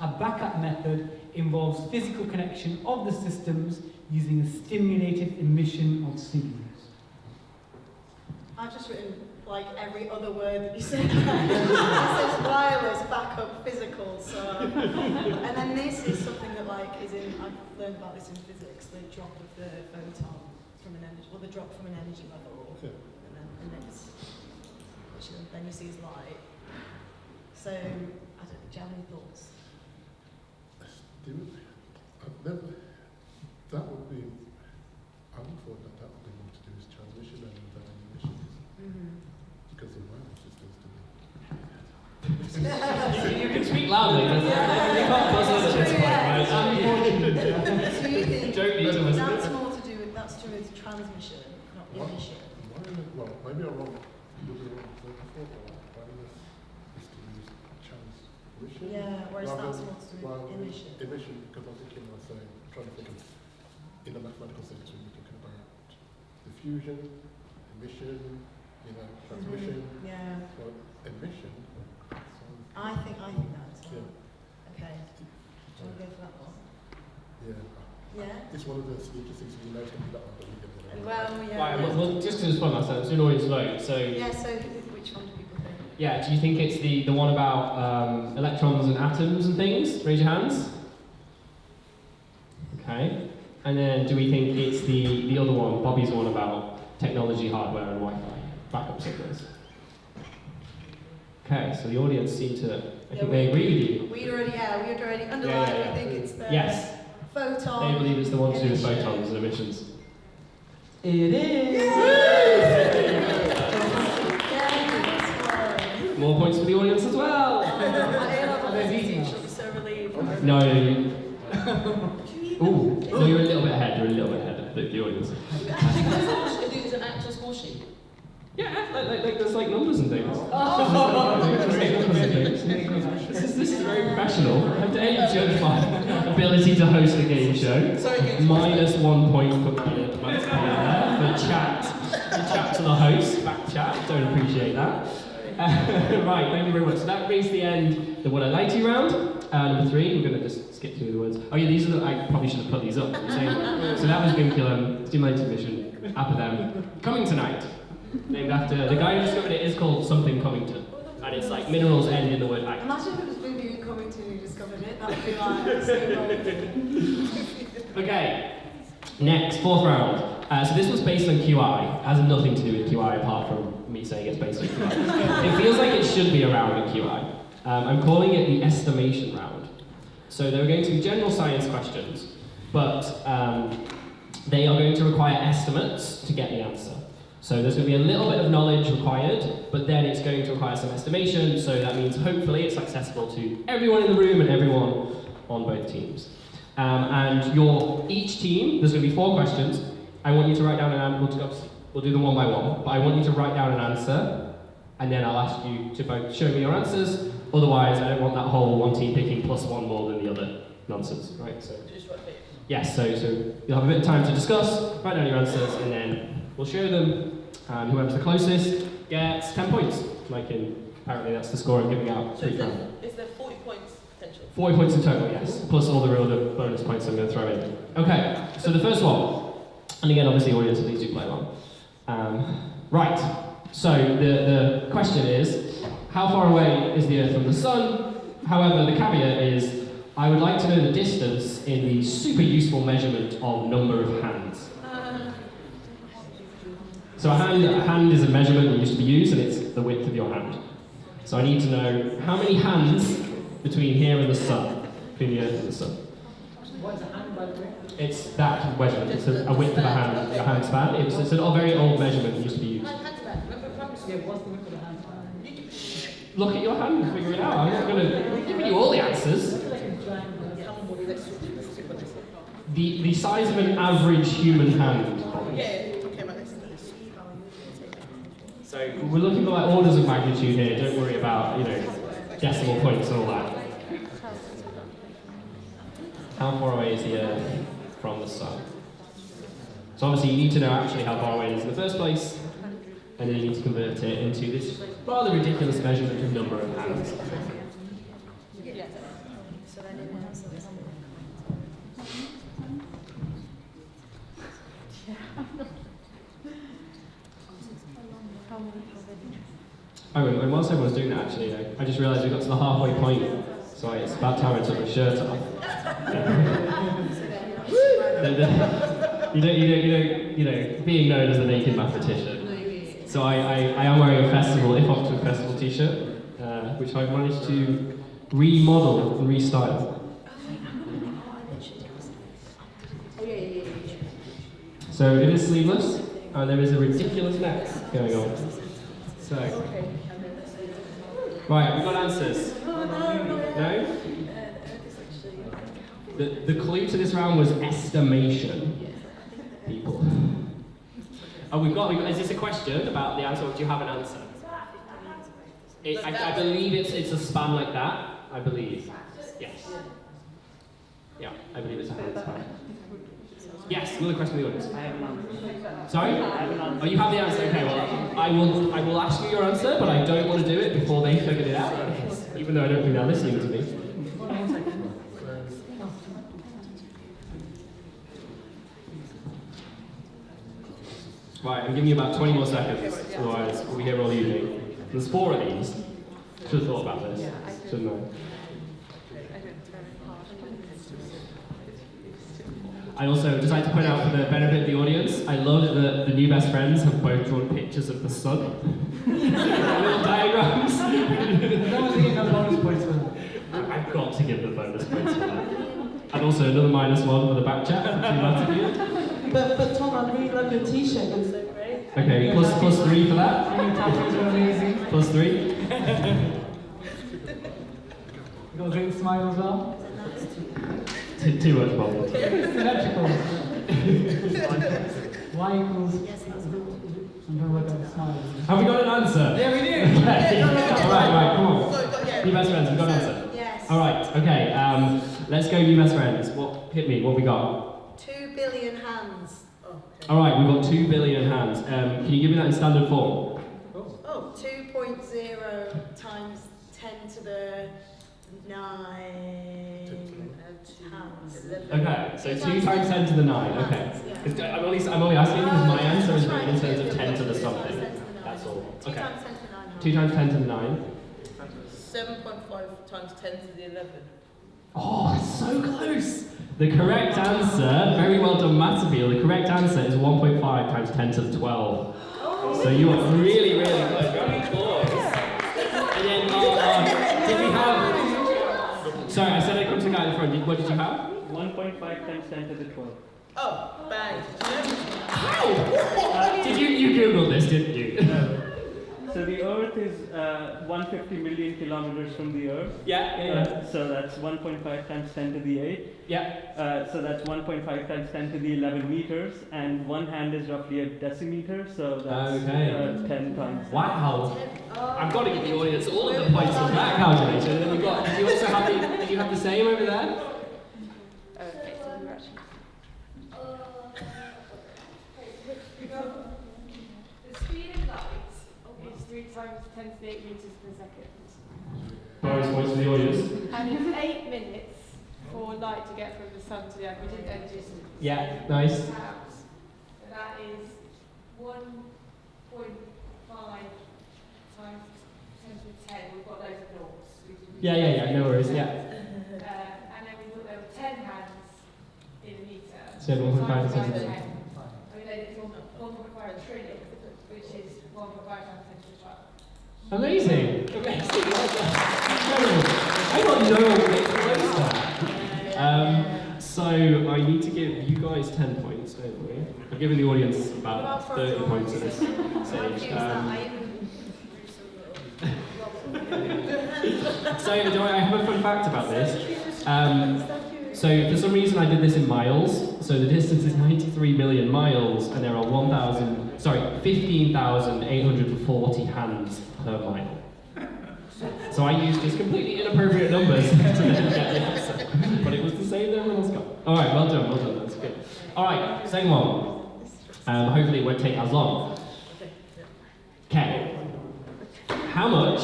a backup method involves physical connection of the systems using a stimulated emission of signals.
I've just written like every other word that you said. It says wireless, backup, physical. So, and then this is something that I've learned about this in physics. The drop of the photon from an energy, the drop from an energy level,
Okay.
and then it's, which then you see as light. So, I don't know. Do you have any thoughts?
That would be, I would thought that would be more to do with transmission and emissions, because the wireless systems do.
You can speak loudly. You can't buzz us at this point, right?
So you think
Don't need to listen.
that's more to do with transmission, not emission?
Well, maybe I'm wrong. Would be wrong. So I thought wireless is to use transmission.
Yeah, whereas
rather
that's more to do with emission.
Emission, because I'm thinking, trying to think of, in the mathematical sense, when we're talking about diffusion, emission, transmission.
Yeah,
Well, emission.
I think that as well.
Yeah.
Okay. Do you want to go for that one?
Yeah.
Yeah?
It's one of the sneaky things you know to be that one.
Well, yeah.
Right,
yeah.
well, just because it's fun last time, it's an audience vote, so...
Yeah, so which one do people think?
Yeah, do you think it's the one about electrons and atoms and things? Raise your hands. Okay. And then do we think it's the other one, Bobby's one about technology, hardware and Wi-Fi, backup signals? Okay, so the audience seem to, I think they agree with you.
We already underlined,
Yeah.
we think it's the
Yes,
photon.
they believe it's the one to do with
emission.
photons and emissions. It is!
Yeah,
More points for the audience as well!
I'll be so relieved.
No, ooh, so you're a little bit ahead of the audience.
Is it an actual score sheet?
Yeah, like there's like numbers and things. This is very professional. I'm to judge my ability to host a game show.
Sorry, game show.
Minus 1 point for chat. For chat to the host, back chat. Don't appreciate that. Right, thank you very much. So that brings the end the What I Like to round. Number 3, we're going to just skip through the words. Oh yeah, these are I probably should have put these up. So that was Vinculum, Stimulated Mission, Apodem, coming tonight. Named after the guy who discovered it is called something Covington. And it's like minerals end in the word ag.
Imagine if it was Vivian Covington who discovered it, that would be like
Okay, next, 4th round. So this was based on QI. It has nothing to do with QI apart from me saying it's based on QI. It feels like it should be around a QI. I'm calling it the estimation round. So there are going to be general science questions, but they are going to require estimates to get the answer. So there's going to be a little bit of knowledge required, but then it's going to require some estimation, so that means hopefully it's accessible to everyone in the room and everyone on both teams. And each team, there's going to be 4 questions. I want you to write down an answer. We'll do them one by one, but I want you to write down an answer, and then I'll ask you to both show me your answers. Otherwise, I don't want that whole one team picking +1 more than the other nonsense, right? So yes, so you'll have a bit of time to discuss, write down your answers, and then we'll show them. And whoever's the closest gets 10 points. Apparently that's the score I'm giving out.
So is there 40 points potential?
40 points in total, yes. Plus all the other bonus points I'm going to throw in. Okay, so the first one. And again, obviously, audience, please do play along. Right, so the question is, how far away is the Earth from the Sun? However, the caveat is, I would like to know the distance in the super useful measurement of number of hands. So a hand is a measurement that used to be used, and it's the width of your hand. So I need to know how many hands between here and the Sun, between the Earth and the Sun.
What is a hand, by the way?
It's that measurement. It's a width of a hand, your hand span. It's a very old measurement that used to be used.
Yeah, what's the width of the hand span?
Look at your hand and figure it out. I'm not going to give you all the answers. The size of an average human hand. So we're looking for like orders of magnitude here. Don't worry about, decimal points and all that. How far away is the Earth from the Sun? So obviously you need to know actually how far away it is in the first place, and then you need to convert it into this rather ridiculous measurement of number of hands. Oh, and whilst everyone's doing that, actually, I just realised we got to the halfway point, so it's about time I took my shirt off. Being known as the naked mathematician. So I am wearing a Oxford Festival t-shirt, which I've managed to remodel and restyle. So it is sleeveless, and there is a ridiculous neck going on. So, right, we've got answers. No? The clue to this round was estimation. People. Oh, is this a question about the answer, or do you have an answer? I believe it's a span like that. I believe. Yes. Yeah, I believe it's a hand span. Yes, another question from the audience.
I have an answer.
Sorry?
I have an answer.
Oh, you have the answer. Okay, well, I will ask you your answer, but I don't want to do it before they figured it out, even though I don't think they're listening to me. Right, I'm giving you about 20 more seconds, otherwise we'll be here all evening. There's 4 of these. Should have thought about this, shouldn't I? I also just like to point out for the benefit of the audience, I love that the new best friends have both drawn pictures of the sun. Little diagrams.
No one's getting no bonus points for that.
I've got to give them bonus points for that. And also another -1 for the back chat.
But Tom, I really love your t-shirt, it's so great.
Okay, plus 3 for that.
Your tattoos are amazing.
Plus 3.
You got a great smile as well.
Too much bubble.
Symmetrical. Y equals. I'm going to work out the smile.
Have we got an answer?
Yeah, we do.
Okay. Alright, come on.
Yeah.
New best friends, we've got an answer.
Yes.
Alright, okay, let's go new best friends. Hit me, what we got?
2 billion hands.
Alright, we've got 2 billion hands. Can you give me that in standard form?
Oh, 2.0 times 10 to the 9 hands.
Okay, so 2 times 10 to the 9, okay. I'm only asking because my answer is written in terms of 10 to the something. That's all.
2
Okay.
times 10 to the 9.
2 times 10 to the 9.
7.5 times 10 to the 11.
Oh, it's so close! The correct answer, very well done Matabeel, the correct answer is 1.5 times 10 to the 12. So you are really, really close. Round of applause. And then, did we have... Sorry, I said I'd come to the guy in the front. What did you have?
1.5 times 10 to the 12.
Oh, bang.
How? Did you Google this, didn't you?
No. So the Earth is 150 million kilometers from the Earth.
Yeah.
So that's 1.5 times 10 to the 8.
Yeah.
So that's 1.5 times 10 to the 11 meters, and 1 hand is roughly a decimeter, so that's
Okay.
10 times.
Wow. I've got to give the audience all of the points on that calculation. And then we've got, did you also have did you have the same over there?
Okay, so we're actually. The speed of light is 3 times 10 to the 8 meters per second.
Bonus points for the audience.
And it's 8 minutes for light to get from the sun to the earth. We did energy distance.
Yeah, nice.
So that is 1.5 times 10 to the 10. We've got loads of noughts.
Yeah, no worries, yeah.
And then we thought there were 10 hands in a meter.
So 1.5 to 10 to the 10.
I mean, then it's 1.5 trillion, which is 1.5 times 10 to the 12.
Amazing. Amazing. I got no way close to that. So I need to give you guys 10 points, don't we? I'm giving the audience about 30 points at this stage. So I have a fun fact about this. So for some reason I did this in miles. So the distance is 93 million miles, and there are 15,840 hands per mile. So I used just completely inappropriate numbers to then get the answer. But it was the same that everyone else got. Alright, well done, that's good. Alright, second one. Hopefully it won't take as long. Okay. How much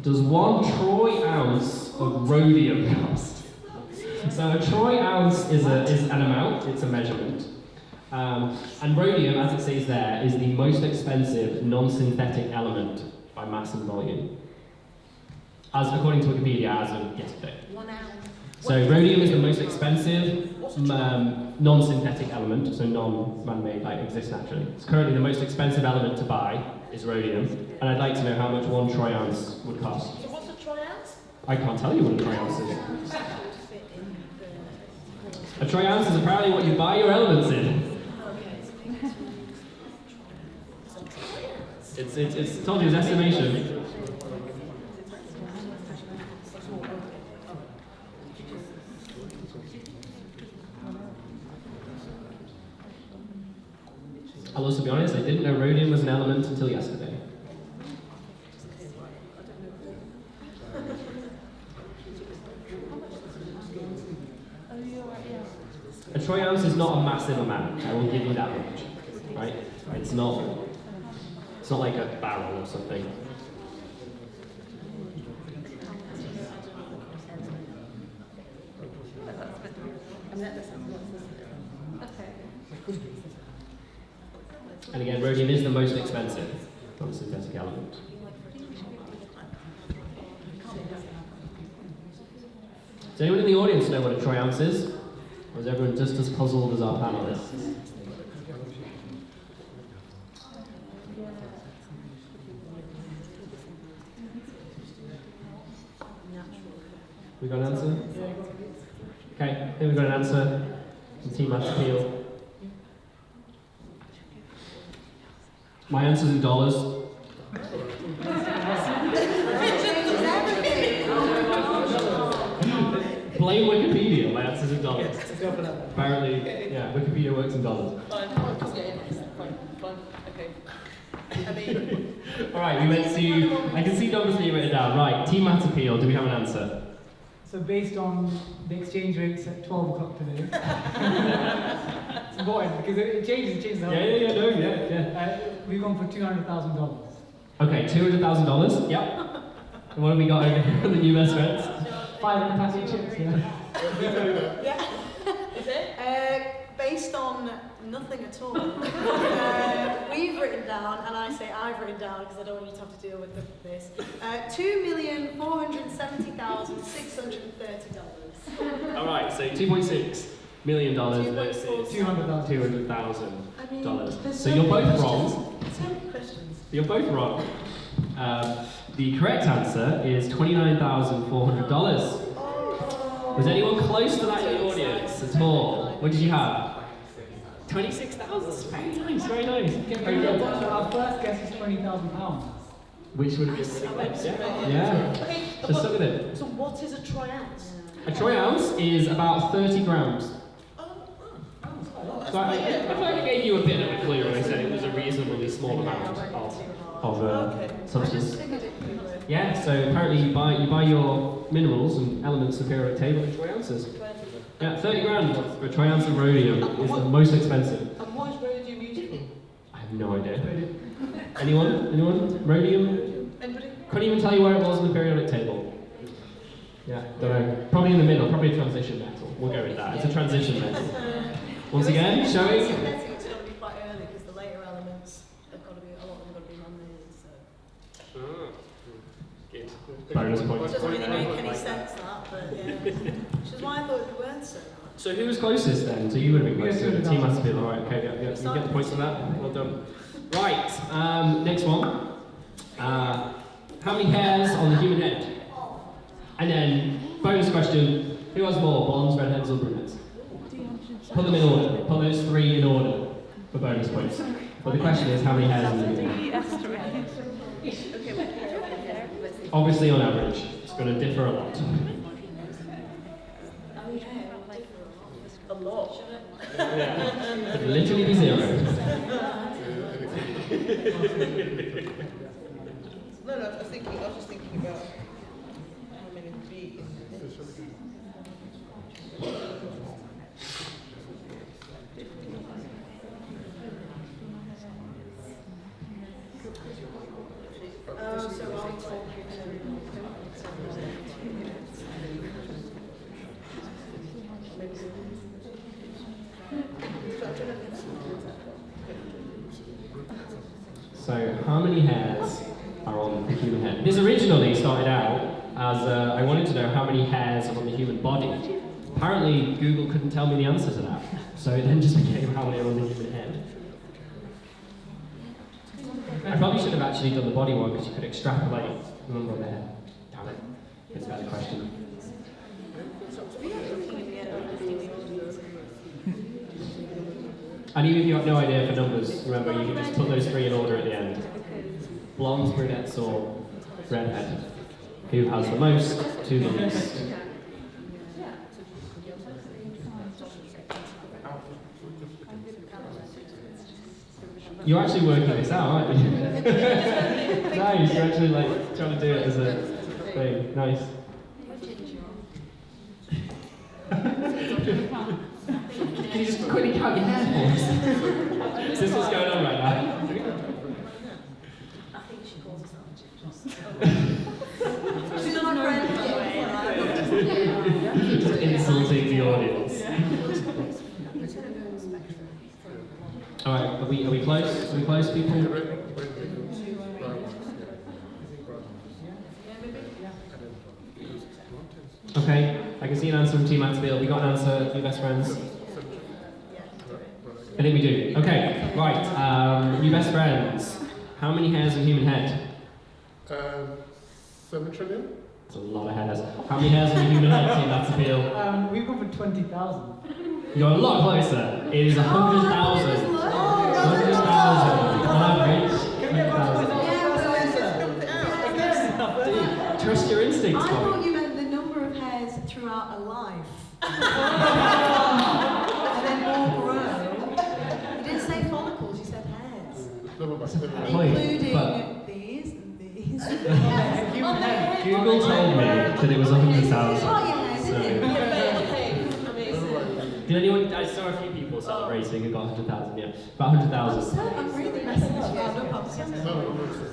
does 1 troy ounce of rhodium cost? So a troy ounce is an amount, it's a measurement. And rhodium, as it says there, is the most expensive non-synthetic element by mass and volume. As according to Wikipedia, as of yesterday.
1 ounce.
So rhodium is the most expensive non-synthetic element, so non-man-made, like exists naturally. It's currently the most expensive element to buy is rhodium, and I'd like to know how much 1 troy ounce would cost.
So what's a troy ounce?
I can't tell you what a troy ounce is. A troy ounce is apparently what you buy your elements in. It's told you, it's estimation. I'll also be honest, I didn't know rhodium was an element until yesterday. A troy ounce is not a massive amount, I will give you that much, right? It's not like a barrel or something. And again, rhodium rhodium is the most expensive non-synthetic element. Does anyone in the audience know what a troy ounce is? Or is everyone just as puzzled as our panelists? We got an answer? Okay, I think we got an answer from Team Maths Appeal. My answer's in dollars. Blame Wikipedia, my answer's in dollars. Apparently, yeah, Wikipedia works in dollars.
Fine, okay. I mean,
Alright, we went to, I can see numbers that you written down. Right, Team Maths Appeal, do we have an answer?
So based on the exchange rates at 12 o'clock today, it's important because it changes the whole we've gone for $200,000.
Okay, $200,000, yep. And what have we got over here on the new best friends?
5 packet chips, yeah.
Yeah.
is it?
Based on nothing at all, we've written down, and I say I've written down because I don't want you to have to deal with this, $2,470,630.
Alright, so $2.6 million versus
$200,000.
$200,000. So you're both wrong.
So many questions.
You're both wrong. The correct answer is $29,400. Was anyone close to that in the audience at all? What did you have? 26,000. Very nice, very nice. Very good.
Our first guess is £20,000.
Which would have been yeah.
Okay,
Just look at it.
so what is a troy ounce?
A troy ounce is about 30 grams.
That's
So I
quite good.
feel like I gave you a bit of a clue when I said it was a reasonably small amount of substance. Yeah, so apparently you buy your minerals and elements of periodic table in troy ounces. Yeah, 30 grand for a troy ounce of rhodium is the most expensive.
And what is rhodium used for?
I have no idea. Anyone? Rhodium?
Anybody?
Couldn't even tell you where it was in the periodic table. Yeah, don't know. Probably in the middle, probably a transition metal. We'll go with that. It's a transition metal. Once again, showing.
Synthetic, it's got to be quite early because the later elements have got to be, a lot of them got to be man-made, so.
Good. Bonus
It
points.
doesn't really make any sense, that, but yeah. Which is why I thought it would be worth so much.
So who was closest then? So you would have been closest.
Yeah,
Team must be alright. Okay, yeah, you get the points for that. Well done. Right, next one. How many hairs on the human head? And then bonus question: who has more, blondes, redheads, or brunettes? Put them in order. Put those three in order for bonus points. But the question is, how many hairs on the human head? Obviously, on average, it's going to differ a lot.
A lot.
Yeah. Could literally be zero.
No, I was just thinking about how many would be in this.
So, how many hairs are on the human head? This originally started out as I wanted to know how many hairs are on the human body. Apparently, Google couldn't tell me the answer to that, so it then just became how many are on the human head. I probably should have actually done the body one because you could extrapolate the number on the head. Damn it. It's a better question. And even if you have no idea for numbers, remember you can just put those three in order at the end. Blondes, brunettes, or redhead. Who has the most to the least? You're actually working this out, aren't you? Nice, you're actually like trying to do it as a thing. Nice. Can you just quickly count your hair for us? Is this what's going on right now?
I think she calls herself. She's not my friend, by the way.
Just insulting the audience. All right, are we close? Are we close, people? Okay, I can see an answer from Team Mansfield. We got an answer, your best friends? I think we do. Okay, right. Your best friends. How many hairs in a human head?
7 trillion?
That's a lot of hairs. How many hairs in a human head, Team Mansfield?
We've gone for 20,000.
You're a lot closer. It is 100,000. 100,000 on average.
Can we get
Trust your instincts,
I
Bobby.
thought you meant the number of hairs throughout a life. And then all grow. You didn't say follicles, you said hairs. Including
But
these and these.
Google told me that it was 100,000. Did anyone? I saw a few people celebrating and got 100,000. Yeah, about 100,000.
I'm reading messages.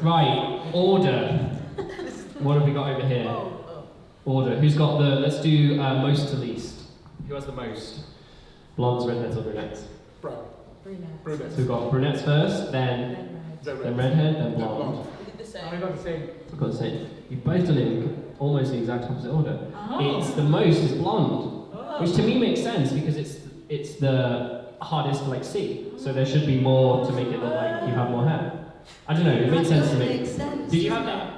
Right, order. What have we got over here? Order. Who's got the? Let's do most to least. Who has the most? Blondes, redheads, or brunettes?
Brunettes.
So we've got brunettes first, then redhead, then blonde.
I got the same.
I've got to say, you've both done it in almost the exact opposite order. It's the most is blonde, which to me makes sense because it's the hardest to see. So there should be more to make it look like you have more hair. I don't know. It makes sense to me. Did you have that?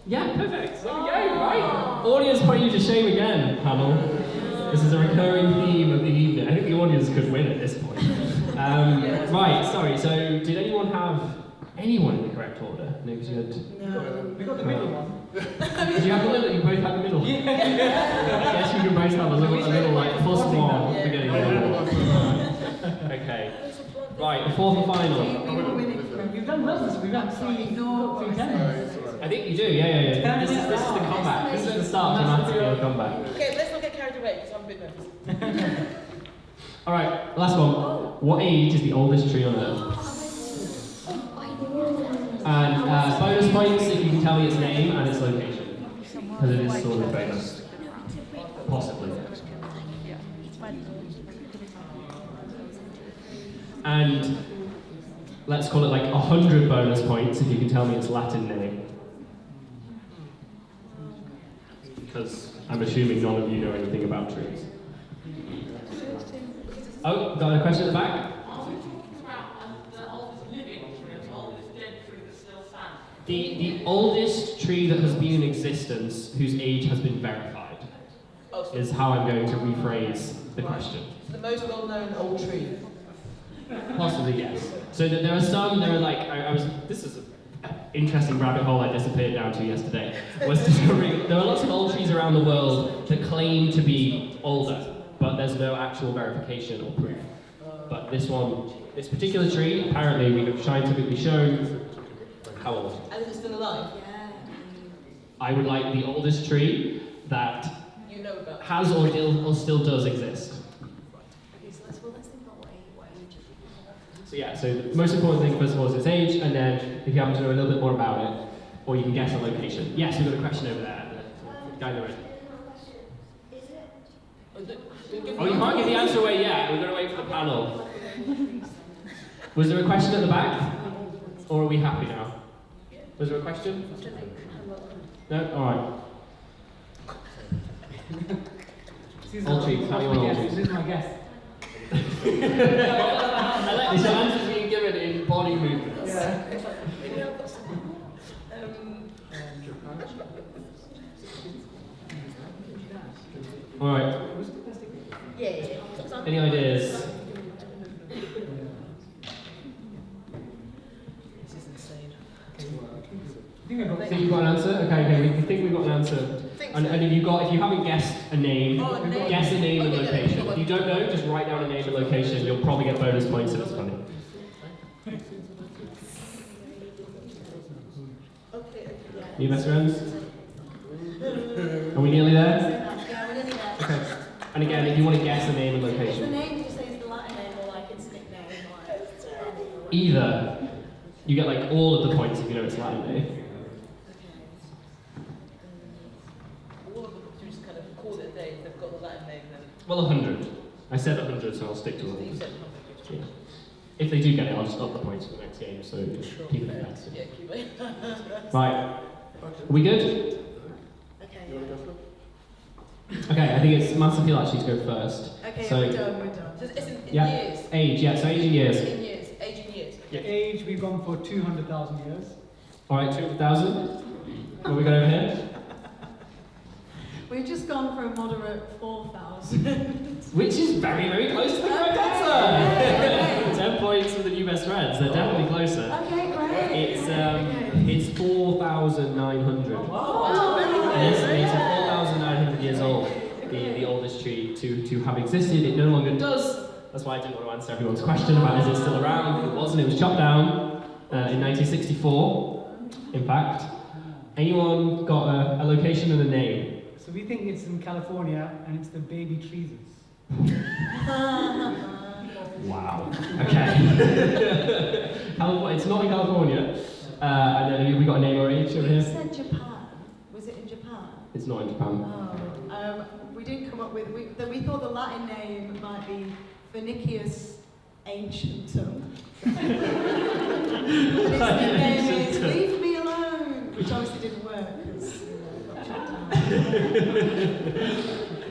Yeah, perfect. There we go, right. Audience put you to shame again, panel. This is a recurring theme of the evening. I think the audience could win at this point. Right, sorry, so did anyone have anyone in the correct order? No, because you had...
No. We got the middle one.
Did you have the middle? You both had the middle? Yeah. I guess you can both have a little like plus one for getting the middle. Okay. Right, the fourth and final.
We've done well, we've actually got 3 tennis.
I think you do, yeah. This is the comeback. This is the start of the comeback.
Okay, let's not get carried away because I'm a bit nervous.
Alright, last one. What age is the oldest tree on Earth? And bonus points if you can tell me its name and its location. Because it is sort of famous. Possibly. And let's call it like 100 bonus points if you can tell me its Latin name. Because I'm assuming none of you know anything about trees. Oh, got a question at the back? The oldest tree that has been in existence, whose age has been verified, is how I'm going to rephrase the question.
The most well-known old tree.
Possibly, yes. So there are some, this is an interesting rabbit hole I disappeared down to yesterday, was discovering there are lots of old trees around the world that claim to be older, but there's no actual verification or proof. But this particular tree, apparently we have scientifically shown how old.
And is it still alive?
Yeah.
I would like the oldest tree that
You know about.
has or still does exist.
Okay, so let's think about what age.
So yeah, so the most important thing first of all is its age, and then if you happen to know a little bit more about it, or you can guess a location. Yes, we've got a question over there. The guy in the red. Oh, you can't give the answer away yet. We're going to wait for the panel. Was there a question at the back? Or are we happy now? Was there a question? No? Alright. Old trees, how do you want old trees?
This is my guess.
I like this. Your answer's being given in body movements.
Yeah.
Alright.
Yeah.
Any ideas?
This is insane.
Think you've got an answer? Okay, we think we've got an answer. And if you haven't guessed a name, guess a name and location. If you don't know, just write down a name and location. You'll probably get bonus points if it's funny. You best friends? Are we nearly there?
Yeah, we're nearly there.
Okay. And again, if you want to guess a name and
Is the
location.
name, did you say, is the Latin name or like its nickname? Or
Either. You get like all of the points if you know its Latin name.
All of them just kind of call it a day. They've got the Latin name then.
Well, 100. I said 100, so I'll stick to
You
100.
said 100.
Yeah. If they do get it, I'll just up the points for the next game, so just keep it competitive.
Yeah, keep it.
Right. Are we good?
Okay.
You want to go for it?
Okay, I think it's maths appeal actually to go first.
Okay,
So-
we're done.
So it's in
Yeah.
years.
Age, yeah, so age in years.
In years. Age in years.
Yeah.
Age, we've gone for 200,000 years.
Alright, 200,000. What have we got over here?
We've just gone for a moderate 4,000.
Which is very, very close to the correct answer! 10 points for the new best friends, they're definitely closer.
Okay, great.
It's 4,900.
Oh, very good.
Yes, it's 4,900 years old, the oldest tree to have existed. It no longer does. That's why I didn't want to answer everyone's question about is it still around. It wasn't. It was chopped down in 1964. In fact, anyone got a location and a name?
So we think it's in California, and it's the baby trees.
Wow. Okay. It's not in California. And then have we got a name or age over
You
here?
said Japan. Was it in Japan?
It's not in Japan.
Oh, we didn't come up with. We thought the Latin name might be Phoenicius Ancientum. And its name is Leave Me Alone, which obviously didn't work because got shut down.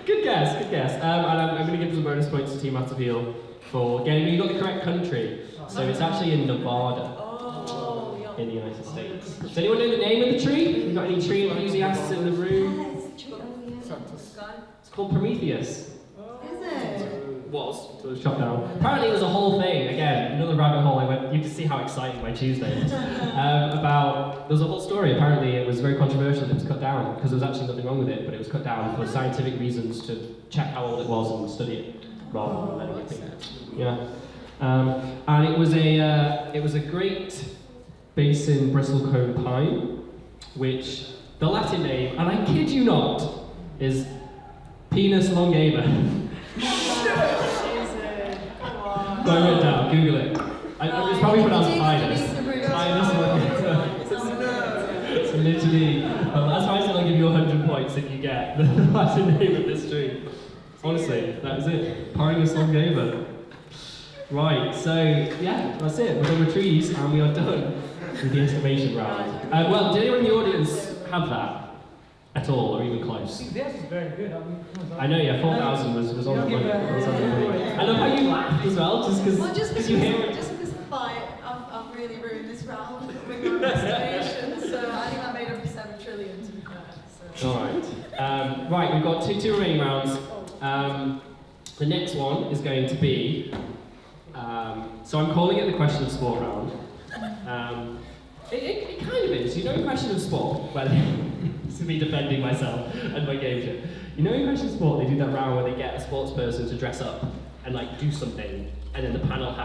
Good guess. And I'm going to give some bonus points to Team Maths Appeal for getting. You got the correct country, so it's actually in Nevada,
Oh, yeah.
in the United States. Does anyone know the name of the tree? You got any tree enthusiasts in the room? It's called Prometheus.
Is it?
Was, so it was chopped down. Apparently it was a whole thing, again, another rabbit hole I went, you can see how exciting my Tuesday is. There was a whole story, apparently it was very controversial that it was cut down, because there was actually nothing wrong with it, but it was cut down for scientific reasons to check how old it was and study it, rather than anything. Yeah. And it was a great basin bristlecone pine, which the Latin name, and I kid you not, is Pinus longeva. Go right down, Google it. It's probably pronounced Pinus. It's literally, that's why I said I'll give you 100 points if you get the Latin name of this tree. Honestly, that is it. Pinus longeva. Right, so yeah, that's it. We're done with trees and we are done with the exclamation round. Well, did anyone in the audience have that at all, or even close?
This is very good.
I know, yeah, 4,000 was on the point. I love how you laughed as well, just because you hear it.
Just because I've really ruined this round with your investigations, so I think I made up for 7 trillion to be fair. So.
Alright. Right, we've got two remaining rounds. The next one is going to be, so I'm calling it the question of sport round. It kind of is. You know, in question of sport, well, to be defending myself and my game show. You know, in question of sport, they do that round where they get a sports person to dress up and like do something, and then the panel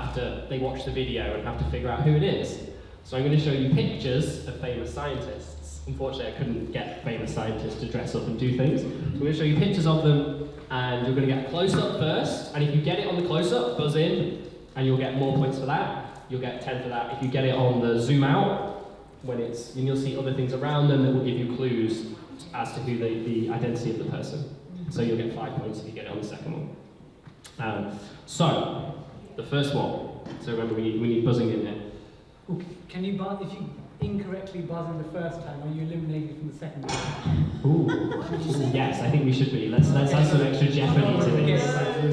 they watch the video and have to figure out who it is. So I'm going to show you pictures of famous scientists. Unfortunately, I couldn't get famous scientists to dress up and do things. So I'm going to show you pictures of them, and you're going to get a close-up first, and if you get it on the close-up, buzz in, and you'll get more points for that. You'll get 10 for that. If you get it on the zoom out, and you'll see other things around them that will give you clues as to who the identity of the person. So you'll get 5 points if you get it on the second one. So, the first one. So remember, we need buzzing in there.
Ooh, can you buzz, if you incorrectly buzz in the first time, are you eliminated from the second time?
Ooh, yes, I think we should be. Let's add some extra jeopardy to this.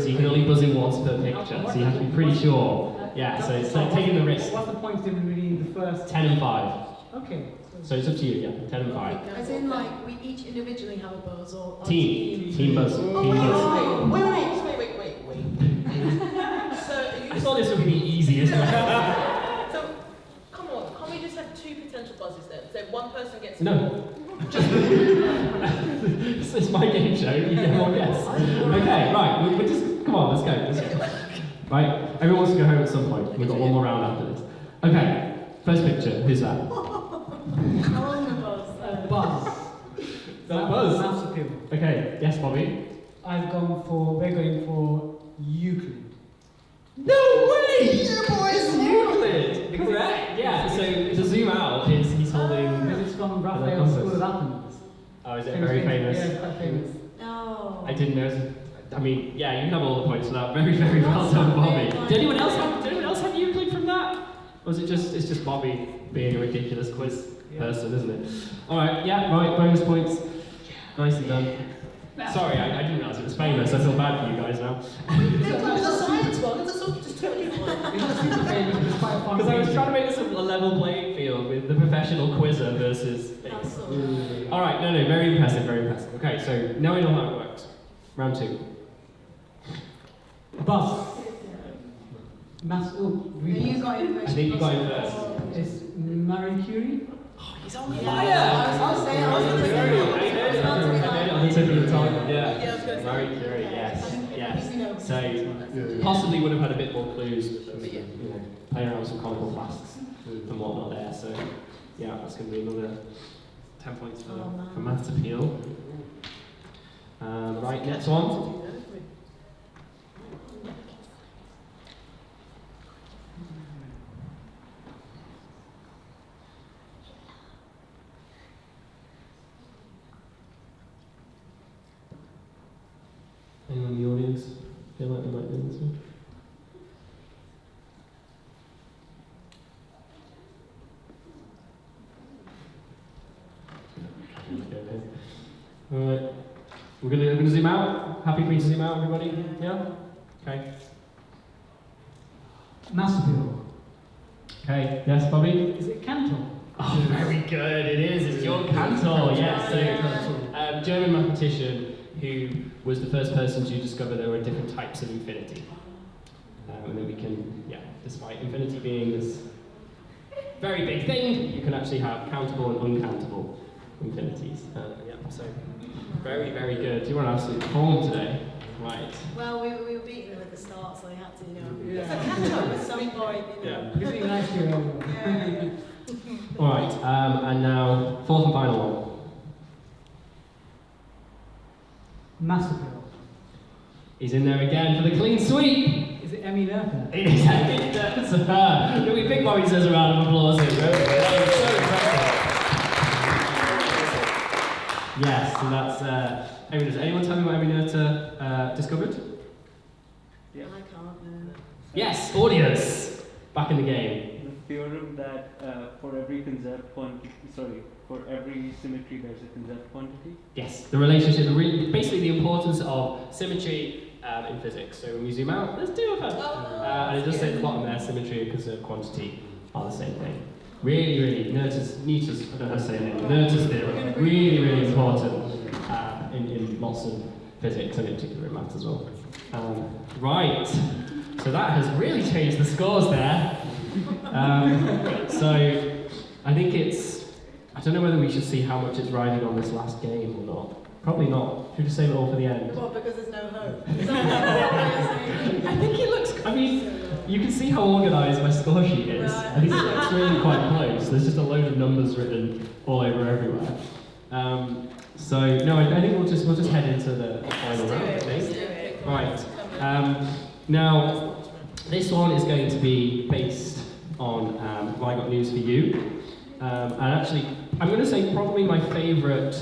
So you can only buzz in once per picture, so you have to be pretty sure. Yeah, so it's like taking the risk.
What's the points difference between the first?
10 and 5.
Okay.
So it's up to you, yeah, 10 and 5.
As in, like, we each individually have a buzz, or
Team buzz.
Oh,
Team buzz.
wait. So,
I thought this would be easy, isn't it?
So, come on, can't we just have 2 potential buzzes then? So one person gets...
No. This is my game show, you get one guess. Okay, right, we'll just, come on, let's go. Right, everyone wants to go home at some point. We've got one more round after this. Okay, first picture, who's that?
How long the buzz?
Buzz.
That Buzz.
Maths appeal.
Okay, yes, Bobby?
we're going for Euclid.
No way! Your boy's Euclid! Correct, yeah. So to zoom out, he's holding...
This is from Raphael's School of Athens.
Oh, is it very famous?
Yeah, it's quite famous.
No.
I didn't know. I mean, yeah, you can have all the points for that. Very, very well done, Bobby. Did anyone else have Euclid from that? Or was it it's just Bobby being a ridiculous quiz person, isn't it? Alright, yeah, right, bonus points. Nicely done. Sorry, I didn't realise it was famous. I feel bad for you guys now.
It's a science one, it's a sort of just totally fine.
Because I was trying to make this a level playing field with the professional quizzer versus
That's all.
Alright, no, very impressive, very impressive. Okay, so now we know how it works. Round 2.
Bus. Mass. Oh,
Yeah, you got it first.
I think you got it first.
It's Marie Curie.
Oh, he's on
Yeah,
fire!
I was gonna say,
I heard it on the tip of your tongue.
Yeah, I was gonna say.
Marie Curie, yes. So,
Yeah.
possibly would have had a bit more clues, but you know, playing around with some conical flasks and whatnot there. So, yeah, that's going to be another 10 points for maths appeal. Right, next one. Anyone in the audience feel like they might do this one? Okay. Alright. We're gonna zoom out. Happy for me to zoom out, everybody? Yeah? Okay.
Mass appeal.
Okay, yes, Bobby?
Is it Cantor?
Oh, very good, it is. It's Georg Cantor, yes. So, German mathematician who was the first person to discover there were different types of infinity. And then we can, despite infinity being this very big thing, you can actually have countable and uncountable infinities. So very, very good. You were an absolute form today. Right.
Well, we were beating them at the start, so they had to,
Yeah.
It's a catch-up at some point,
Yeah.
It's really nice to hear.
Yeah.
Alright, and now, fourth and final one.
Mass appeal.
He's in there again for the clean sweep.
Is it Emmy Noether?
It is that's her. Can we pick Bobby says a round of applause in? That was so impressive. Yes, so that's Emmy Noether. Anyone tell me what Emmy Noether discovered?
Yeah.
I can't know.
Yes, audience. Back in the game.
The theorem that for every conserved quantity, for every symmetry there's a conserved quantity.
Yes, the relationship, basically the importance of symmetry in physics. So when we zoom out, there's two of them. And it just says at the bottom there, symmetry and conserved quantity are the same thing. Really, really, Noether's, I don't know how to say it, Noether's theorem, really, really important in lots of physics and in particular in maths as well. Right, so that has really changed the scores there. So I think I don't know whether we should see how much it's riding on this last game or not. Probably not. Should we just save it all for the end?
Well, because there's no hope.
I think it looks, you can see how organised my score sheet is. I think it looks really quite close. There's just a load of numbers written all over everywhere. So no, I think we'll just head into the final round, I think. Right. Now, this one is going to be based on Have I Got News For You? And actually, I'm going to say probably my favourite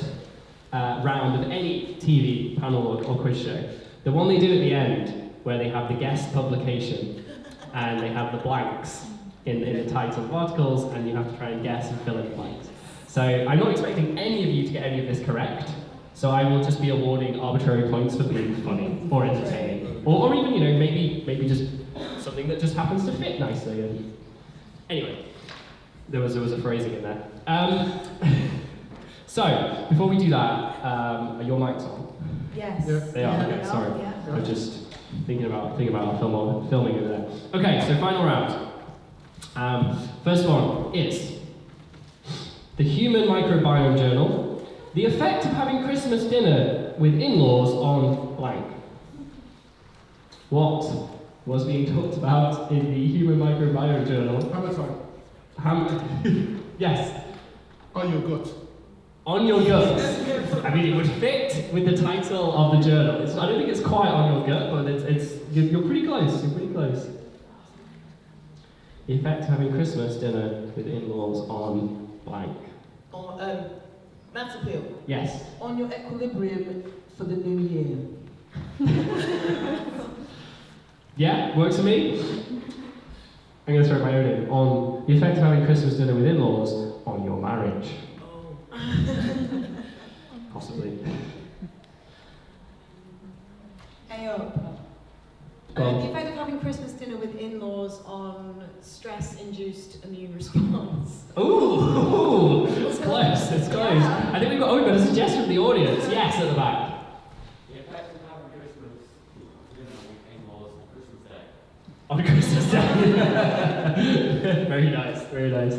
round of any TV panel or quiz show. The one they do at the end, where they have the guest publication, and they have the blanks in the title of articles, and you have to try and guess and fill in the blanks. So I'm not expecting any of you to get any of this correct, so I will just be awarding arbitrary points for being funny or entertaining. Or even, maybe just something that just happens to fit nicely. And anyway, there was a phrasing in there. So, before we do that, are your mics on?
Yes.
Yeah.
They are, okay, sorry.
Yeah.
I'm just thinking about our filming over there. Okay, so final round. First one is the Human Microbiome Journal, the effect of having Christmas dinner with in-laws on blank. What was being talked about in the Human Microbiome Journal? Yes.
On your gut.
On your gut. It would fit with the title of the journal. I don't think it's quite on your gut, but you're pretty close. You're pretty close. The effect of having Christmas dinner with in-laws on blank.
Maths appeal.
Yes.
On your equilibrium for the new year.
Yeah, works for me. I'm going to throw my own in on the effect of having Christmas dinner with in-laws on your marriage. Possibly.
Hey up.
Go on.
The effect of having Christmas dinner with in-laws on stress-induced immune response.
Ooh, it's close, it's close.
Yeah.
I think we've got a suggestion from the audience. Yes, at the back.
The effect of having Christmas dinner with in-laws on
On
Christmas Day.
Christmas Day. Very nice, very nice.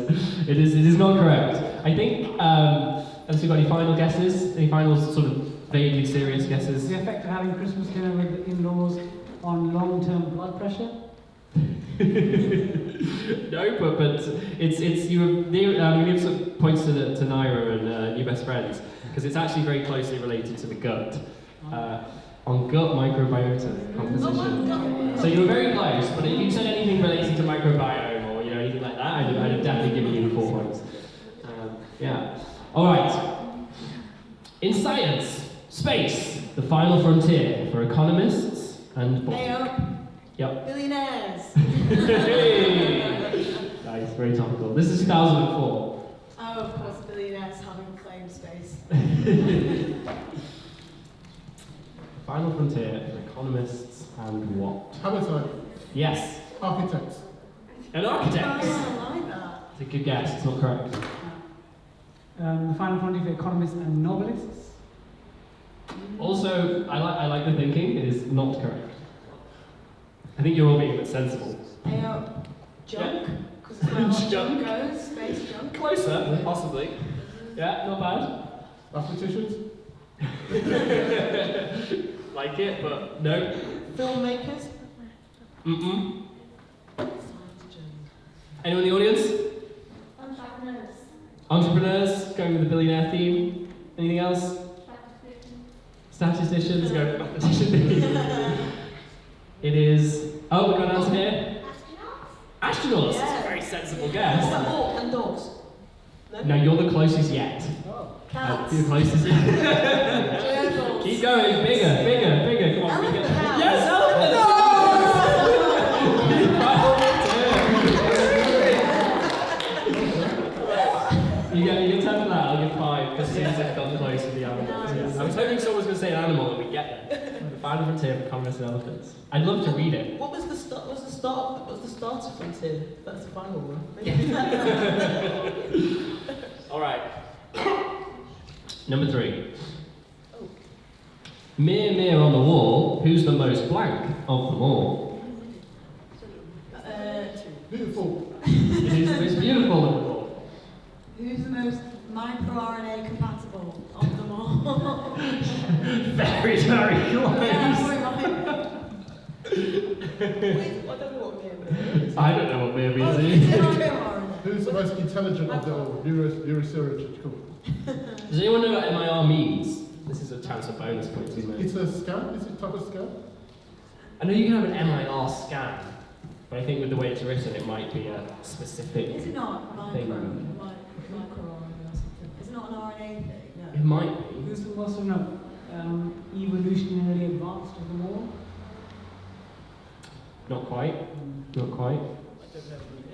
It is not correct. I think, have you got any final guesses? Any final sort of vaguely serious guesses?
The effect of having Christmas dinner with in-laws on long-term blood pressure?
No, but it's you give some points to Nira and New Best Friends because it's actually very closely related to the gut. On gut microbiota composition. So you were very close, but if you said anything relating to microbiome or anything like that, I'd have definitely given you 4 points. Yeah. All right. In science, space, the final frontier for economists and
Hey up.
Yep.
Billionaires.
Nice, very topical. This is 2004.
Oh, of course, billionaires having claimed space.
Final frontier for economists and what?
Hamilton,
Yes,
architects.
and architects.
Oh, I like that.
It's a good guess, it's not correct.
The final frontier for economists and novelists?
Also, I like the thinking, it is not correct. I think you're all being a bit sensible.
Hey up. Junk. Because it's where all
Junk.
junk goes. Space junk.
Closer, possibly. Yeah, not bad.
Mathematicians.
Like it, but no.
Filmmakers.
Mm-mm. Anyone in the audience?
Entrepreneurs.
Entrepreneurs, going with the billionaire theme. Anything else? Statisticians, going with the mathematician theme. It is. Oh, we've got an answer here.
Astronauts.
Astronauts.
Yeah.
Very sensible guess.
Oh, and dogs.
No, you're the closest yet.
Cats.
You're the closest yet.
Gerbils.
Keep going. Bigger. Come on.
Elephant
bigger.
house.
Yes, elephant. You get 10 for that. I'll give 5 because Susan got close with the animals.
Nice.
I was hoping someone was going to say an animal and we'd get there. The final frontier for economists and elephants. I'd love to read it.
What was the start? What's the starter frontier? That's the final one.
All right. Number 3. Mirror on the wall, who's the most blank of them all?
Beautiful.
Who's the most beautiful of them all?
Who's the most microRNA compatible of them all?
Very, very close.
Yeah, sorry, mine.
Wait, I don't know what mirror is.
I don't know what mirror
Oh,
means.
is it microRNA?
Who's the most intelligent of them all? Neurosurgical.
Does anyone know what MIR means? This is a chance of bonus points, isn't it?
It's a scan. Is it type of scan?
I know you can have an MIR scan, but I think with the way it's written, it might be a specific.
Is it not microRNA or something? Is it not an RNA thing?
It
No.
might be.
Who's the most evolutionarily advanced of them all?
Not quite. Not quite.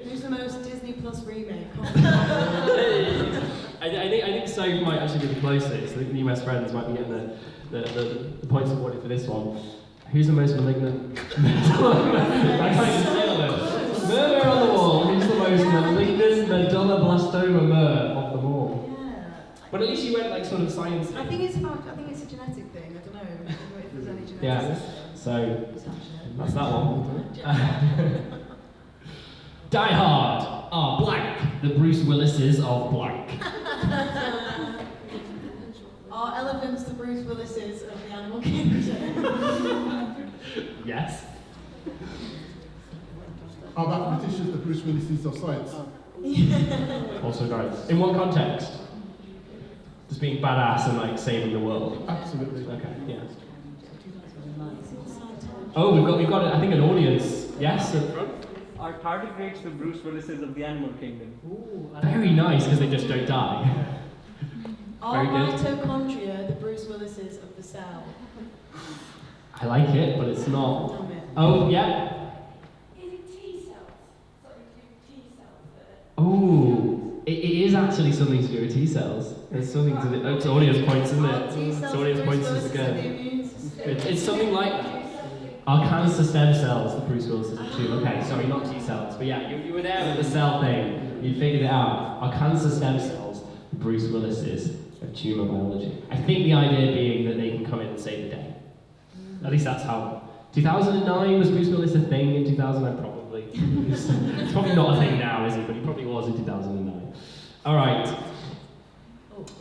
Who's the most Disney Plus remake?
I think Soph might actually be the closest. I think the US Friends might be getting the points awarded for this one. Who's the most malignant? I can't nail it. Murder on the wall. Who's the most malignant medulloblastoma of them all?
Yeah.
But at least you went like sort of science.
I think it's a genetic thing. I don't know if there's any genetics.
Yeah. So that's that one. Die Hard are blank. The Bruce Willises of blank.
Are elephants the Bruce Willises of the animal kingdom?
Yes.
Are mathematicians the Bruce Willises of science?
Also nice. In what context? Just being badass and like saving the world.
Absolutely.
Okay. Yeah. Oh, we've got I think an audience. Yes. In front.
Are tardigrades the Bruce Willises of the animal kingdom?
Ooh,
Very nice because they just don't die.
Are
Very good.
mitochondria the Bruce Willises of the cell?
I like it, but it's not.
Damn it.
Oh, yeah.
Is it T cells? Something to do with T cells that
Oh, it is actually something to do with T cells. There's something to do. Oh, it's audience points, isn't it?
T cells,
So audience points is
Bruce Willis
good.
is the immune system.
It's something like that. Our cancer stem cells, the Bruce Willis is a tumor. Okay, sorry, not T cells. But yeah, you were there with the cell thing. You figured it out. Our cancer stem cells, the Bruce Willis is of tumor biology. I think the idea being that they can come in and save the day. At least that's how. 2009, was Bruce Willis a thing in 2009? Probably. It's probably not a thing now, is it? But he probably was in 2009. Alright.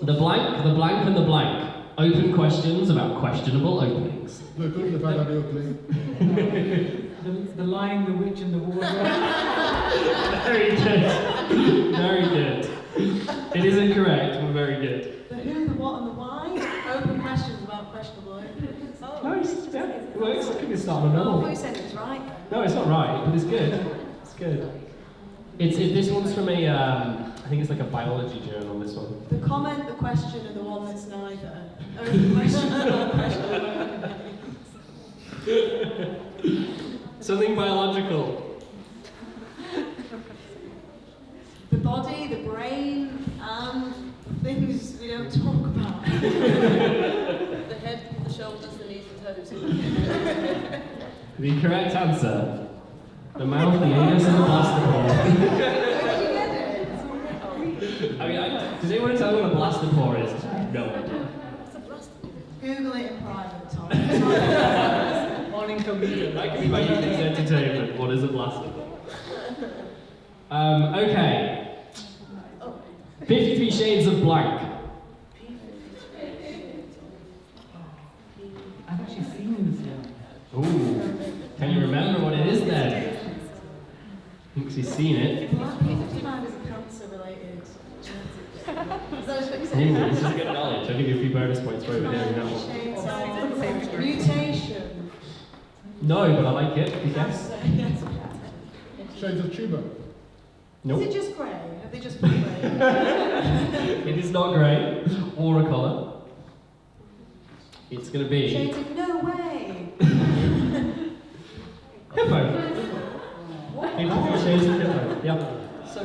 The blank, and the blank. Open questions about questionable openings.
The good, the bad, and the ugly.
The Lion, the Witch, and the Wardrobe.
Very good. Very good. It isn't correct, but very good.
The who, the what, and the why. Open questions about questionable openings. Oh.
Nice. Yeah, it works. I think it's not a
Oh, I
novel.
thought you said it was right.
No, it's not right, but it's good. It's good. This one's from a, I think it's like a biology journal, this one.
The comment, the question, and the one that's neither. Open questions about questionable openings.
Something biological.
The body, the brain, and the things we don't talk about.
The head, the shoulders, the knees and toes.
The correct answer. The mouth, the anus, and the blastopore.
Where did you get it?
I mean, does anyone tell me what a blastopore is? No idea.
Google it in private, Tom.
On incognito.
That could be my evening's entertainment. What is a blastopore? Okay. 53 Shades of Blank.
I've actually seen this one.
Ooh. Can you remember what it is then? Thinks he's seen it.
P55 is a cancer-related genetic. Is that what you
Ooh,
said?
this is good knowledge. I'll give you a few bonus points for overhearing that one.
Shades of mutation.
No, but I like it. Good guess.
Shades of tuber.
Nope.
Is it just grey? Have they just put grey?
It is not grey or a colour. It's going to be
Shades of no way.
hippo. 53 Shades of Hippo. Yeah.
So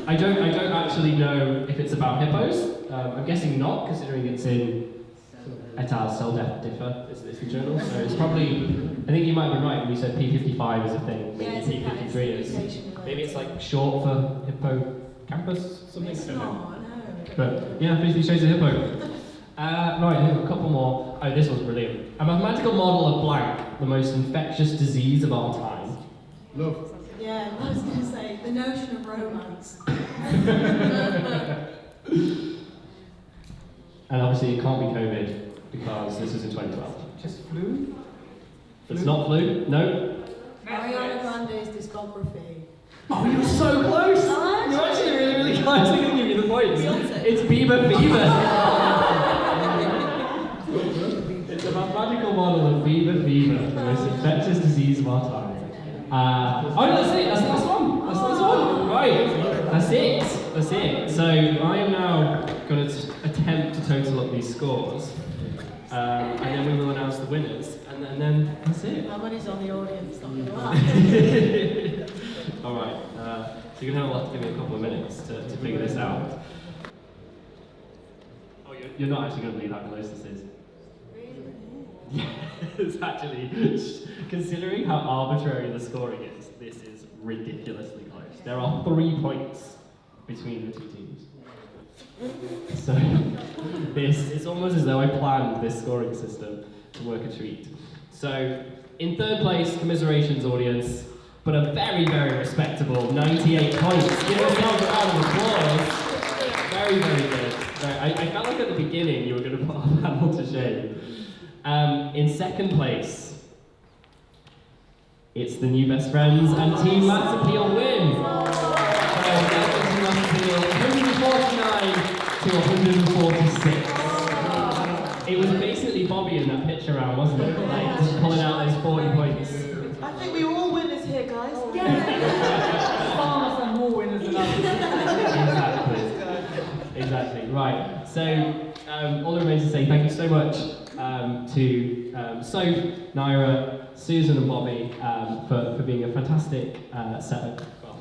I don't actually know if it's about hippos. I'm guessing not, considering it's in et al. Cell Death Differ is the journal. So it's probably. I think you might be right when you said P55 is a thing. Maybe
yeah,
P53 is.
mutation
Maybe it's like short for hippocampus, something.
It's
I don't know.
not, no.
But yeah, 53 Shades of Hippo. Right, I have a couple more. Oh, this one's brilliant. A mathematical model of blank, the most infectious disease of our time.
Love.
Yeah, I was going to say, the notion of romance.
And obviously it can't be COVID because this was in 2012.
Just flu?
It's not flu? No.
Ariana Grande's discography.
Oh, you're so close!
Oh,
You're actually really, really close. I'm going to give you the points.
Beyonce.
It's Bieber Fever. It's a mathematical model of Bieber Fever, the most infectious disease of our time. Oh, no, that's it. That's the last one. That's the last one. Right. That's it. That's it. So I am now going to attempt to total up these scores. And then we will announce the winners. And then that's it.
My money's on the audience, not going to lie.
Alright, so you're going to have to give me a couple of minutes to figure this out. Oh, you're not actually going to believe how close this is. Yeah, it's actually, considering how arbitrary the scoring is, this is ridiculously close. There are 3 points between the two teams. So, it's almost as though I planned this scoring system to work a treat. So, in third place, commiserations audience, but a very, very respectable 98 points. Give yourselves a round of applause. Very, very good. I felt like at the beginning you were going to put our panel to shame. In second place, it's the new best friends and Team Maths Appeal win. So, Team Maths Appeal 149 to 146. It was basically Bobby in that picture round, wasn't it? Like, just pulling out those 40 points.
I think we all winners here, guys.
Far some more winners than others.
Exactly. Right. So, all that remains to say thank you so much to Soph, Nira, Susan and Bobby for being a fantastic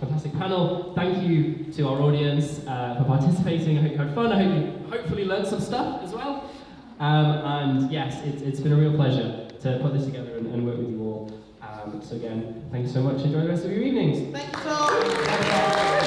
fantastic panel. Thank you to our audience for participating. I hope you had fun. I hope you hopefully learned some stuff as well. And yes, it's been a real pleasure to put this together and work with you all. So again, thank you so much. Enjoy the rest of your evenings.
Thank you, Tom.